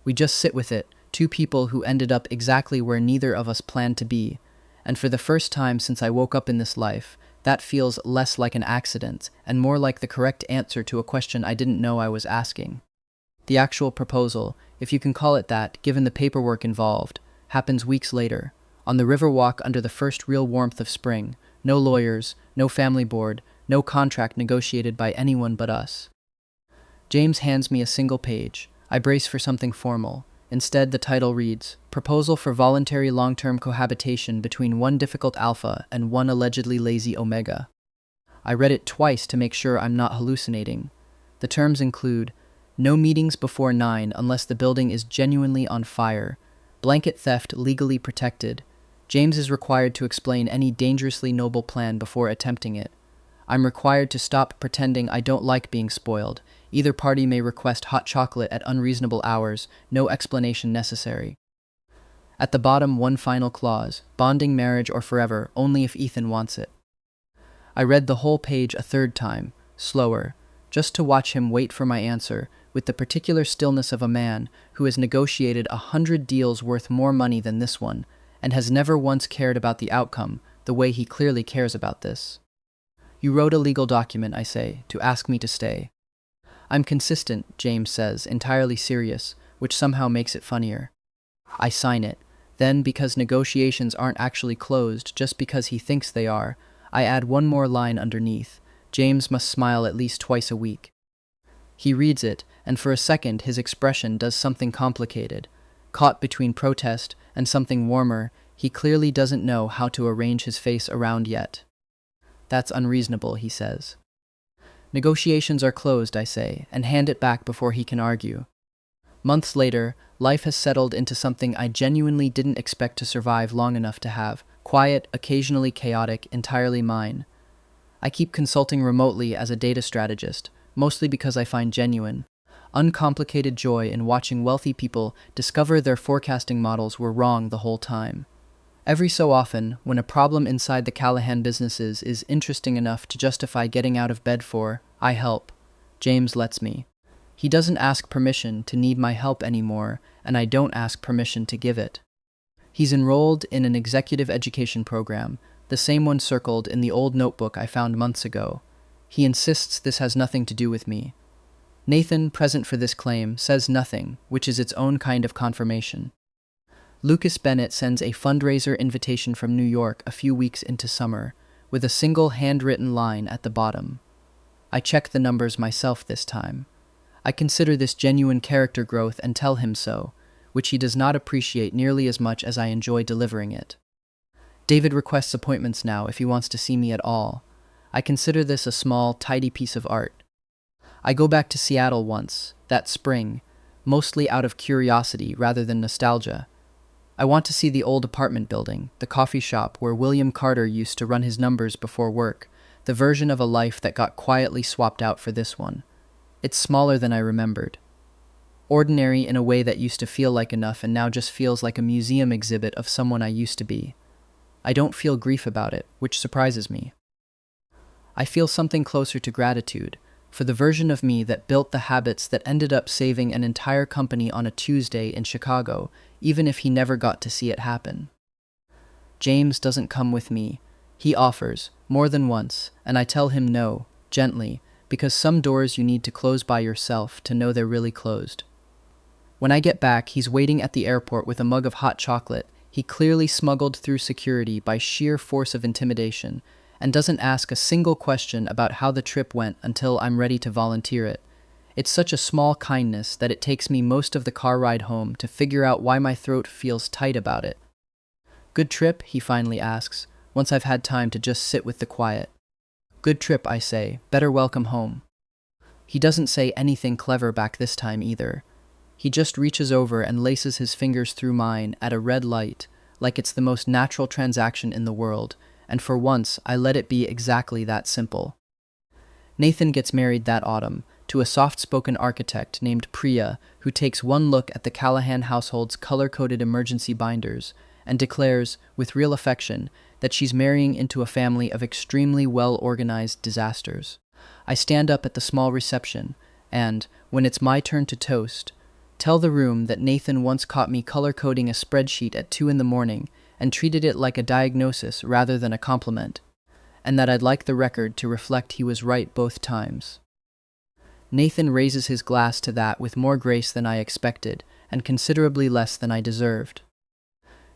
We just sit with it, 2 people who ended up exactly where neither of us planned to be, and for the first time since I woke up in this life, that feels less like an accident and more like the correct answer to a question I didn't know I was asking. The actual proposal, if you can call it that, given the paperwork involved, happens weeks later, On the river walk under the first real warmth of spring, no lawyers, no family board, no contract negotiated by anyone but us. James hands me a single page. I brace for something formal. Instead, the title reads, Proposal for Voluntary Long-Term Cohabitation Between One Difficult Alpha and One Allegedly Lazy Omega. I read it twice to make sure I'm not hallucinating. The terms include, no meetings before 9 unless the building is genuinely on fire, blanket theft legally protected. James is required to explain any dangerously noble plan before attempting it. I'm required to stop pretending I don't like being spoiled. Either party may request hot chocolate at unreasonable hours, no explanation necessary. At the bottom, one final clause, bonding marriage or forever, only if Ethan wants it. I read the whole page a third time, slower, just to watch him wait for my answer, with the particular stillness of a man who has negotiated 100 deals worth more money than this one, and has never once cared about the outcome, the way he clearly cares about this. You wrote a legal document, I say, to ask me to stay. I'm consistent, James says, entirely serious, which somehow makes it funnier. I sign it. Then, because negotiations aren't actually closed just because he thinks they are, I add one more line underneath. James must smile at least twice a week. He reads it, and for a second his expression does something complicated. Caught between protest and something warmer, he clearly doesn't know how to arrange his face around yet. That's unreasonable, he says. Negotiations are closed, I say, and hand it back before he can argue. Months later, life has settled into something I genuinely didn't expect to survive long enough to have. Quiet, occasionally chaotic, entirely mine. I keep consulting remotely as a data strategist, mostly because I find genuine, uncomplicated joy in watching wealthy people discover their forecasting models were wrong the whole time. Every so often, when a problem inside the Callahan businesses is interesting enough to justify getting out of bed for, I help. James lets me. He doesn't ask permission to need my help anymore, and I don't ask permission to give it. He's enrolled in an executive education program, the same one circled in the old notebook I found months ago. He insists this has nothing to do with me. Nathan, present for this claim, says nothing, which is its own kind of confirmation. Lucas Bennett sends a fundraiser invitation from New York a few weeks into summer, with a single handwritten line at the bottom. I check the numbers myself this time. I consider this genuine character growth and tell him so, which he does not appreciate nearly as much as I enjoy delivering it. David requests appointments now if he wants to see me at all. I consider this a small, tidy piece of art. I go back to Seattle once, that spring, mostly out of curiosity rather than nostalgia. I want to see the old apartment building, the coffee shop where William Carter used to run his numbers before work, the version of a life that got quietly swapped out for this one. It's smaller than I remembered. Ordinary in a way that used to feel like enough and now just feels like a museum exhibit of someone I used to be. I don't feel grief about it, which surprises me. I feel something closer to gratitude for the version of me that built the habits that ended up saving an entire company on a Tuesday in Chicago, even if he never got to see it happen. James doesn't come with me. He offers, more than once, and I tell him no, gently, because some doors you need to close by yourself to know they're really closed. When I get back, he's waiting at the airport with a mug of hot chocolate he clearly smuggled through security by sheer force of intimidation, and doesn't ask a single question about how the trip went until I'm ready to volunteer it. It's such a small kindness that it takes me most of the car ride home to figure out why my throat feels tight about it. Good trip? He finally asks, once I've had time to just sit with the quiet. Good trip, I say. Better welcome home. He doesn't say anything clever back this time either. He just reaches over and laces his fingers through mine at a red light, like it's the most natural transaction in the world, and for once I let it be exactly that simple. Nathan gets married that autumn to a soft-spoken architect named Priya who takes one look at the Callahan household's color-coded emergency binders and declares, with real affection, that she's marrying into a family of extremely well-organized disasters. I stand up at the small reception and, when it's my turn to toast, tell the room that Nathan once caught me color-coding a spreadsheet at 2 a.m. and treated it like a diagnosis rather than a compliment, and that I'd like the record to reflect he was right both times. Nathan raises his glass to that with more grace than I expected, and considerably less than I deserved.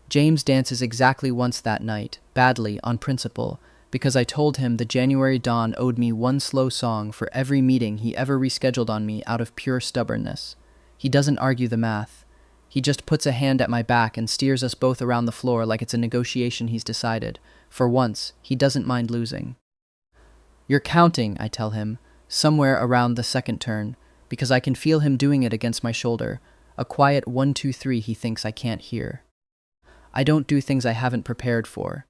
James dances exactly once that night, badly, on principle, because I told him the January dawn owed me one slow song for every meeting he ever rescheduled on me out of pure stubbornness. He doesn't argue the math. He just puts a hand at my back and steers us both around the floor like it's a negotiation he's decided. For once, he doesn't mind losing. You're counting, I tell him, somewhere around the second turn, because I can feel him doing it against my shoulder, a quiet 1, 2, 3 he thinks I can't hear. I don't do things I haven't prepared for.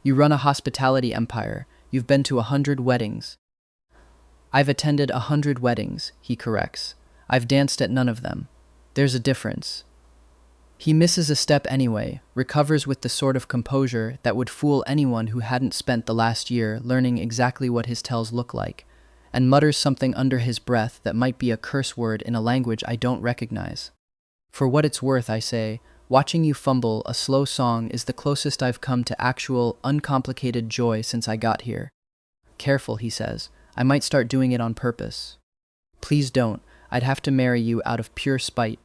You run a hospitality empire. You've been to 100 weddings. I've attended 100 weddings, he corrects. I've danced at none of them. There's a difference. He misses a step anyway, recovers with the sort of composure that would fool anyone who hadn't spent the last year learning exactly what his tells look like, and mutters something under his breath that might be a curse word in a language I don't recognize. For what it's worth, I say, watching you fumble a slow song is the closest I've come to actual, uncomplicated joy since I got here. Careful, he says. I might start doing it on purpose. Please don't. I'd have to marry you out of pure spite.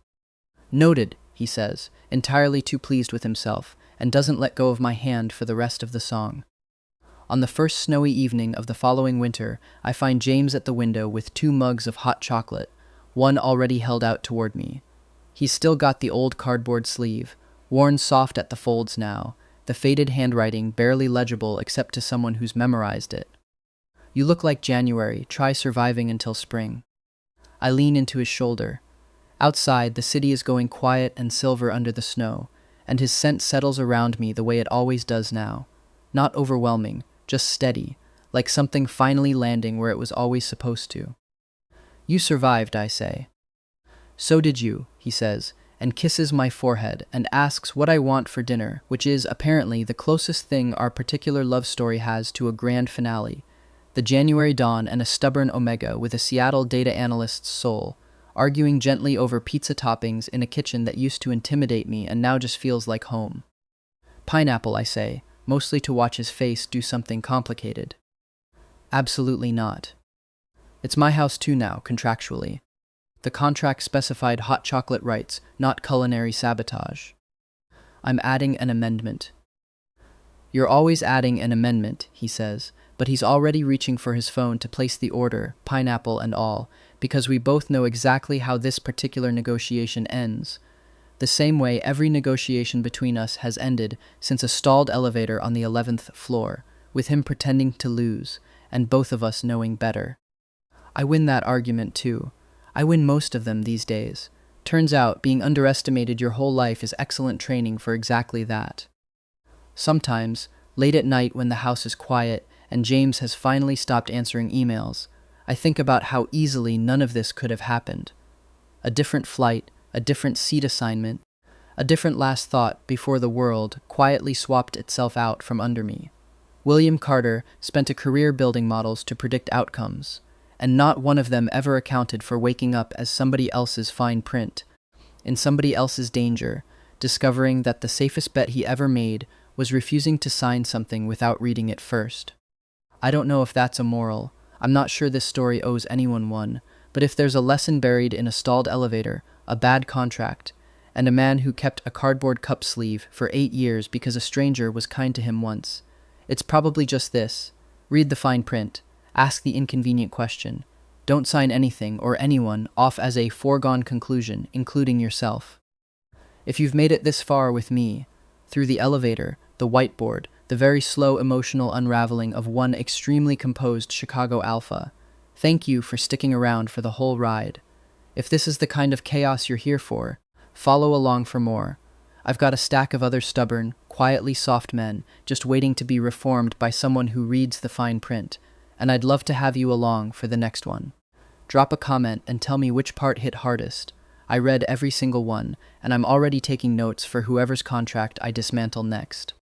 Noted, he says, entirely too pleased with himself, and doesn't let go of my hand for the rest of the song. On the first snowy evening of the following winter, I find James at the window with 2 mugs of hot chocolate, one already held out toward me. He's still got the old cardboard sleeve, worn soft at the folds now, the faded handwriting barely legible except to someone who's memorized it. You look like January, try surviving until spring. I lean into his shoulder. Outside, the city is going quiet and silver under the snow, and his scent settles around me the way it always does now. Not overwhelming, just steady, like something finally landing where it was always supposed to. You survived, I say. So did you, he says, and kisses my forehead and asks what I want for dinner, which is, apparently, the closest thing our particular love story has to a grand finale. The January dawn and a stubborn Omega with a Seattle data analyst's soul, arguing gently over pizza toppings in a kitchen that used to intimidate me and now just feels like home. Pineapple, I say, mostly to watch his face do something complicated. Absolutely not. It's my house too now, contractually. The contract specified hot chocolate rights, not culinary sabotage. I'm adding an amendment. You're always adding an amendment, he says, but he's already reaching for his phone to place the order, pineapple and all, because we both know exactly how this particular negotiation ends. The same way every negotiation between us has ended since a stalled elevator on the 11th floor, with him pretending to lose, and both of us knowing better. I win that argument too. I win most of them these days. Turns out, being underestimated your whole life is excellent training for exactly that. Sometimes, late at night when the house is quiet and James has finally stopped answering emails, I think about how easily none of this could have happened. A different flight, a different seat assignment, a different last thought before the world quietly swapped itself out from under me. William Carter spent a career building models to predict outcomes, and not one of them ever accounted for waking up as somebody else's fine print, in somebody else's danger, discovering that the safest bet he ever made was refusing to sign something without reading it first. I don't know if that's a moral. I'm not sure this story owes anyone one, but if there's a lesson buried in a stalled elevator, a bad contract, and a man who kept a cardboard cup sleeve for 8 years because a stranger was kind to him once, it's probably just this. Read the fine print. Ask the inconvenient question. Don't sign anything or anyone off as a foregone conclusion, including yourself. If you've made it this far with me, through the elevator, the whiteboard, the very slow emotional unraveling of one extremely composed Chicago Alpha, thank you for sticking around for the whole ride. If this is the kind of chaos you're here for, follow along for more. I've got a stack of other stubborn, quietly soft men just waiting to be reformed by someone who reads the fine print, and I'd love to have you along for the next one. Drop a comment and tell me which part hit hardest. I read every single one, and I'm already taking notes for whoever's contract I dismantle next.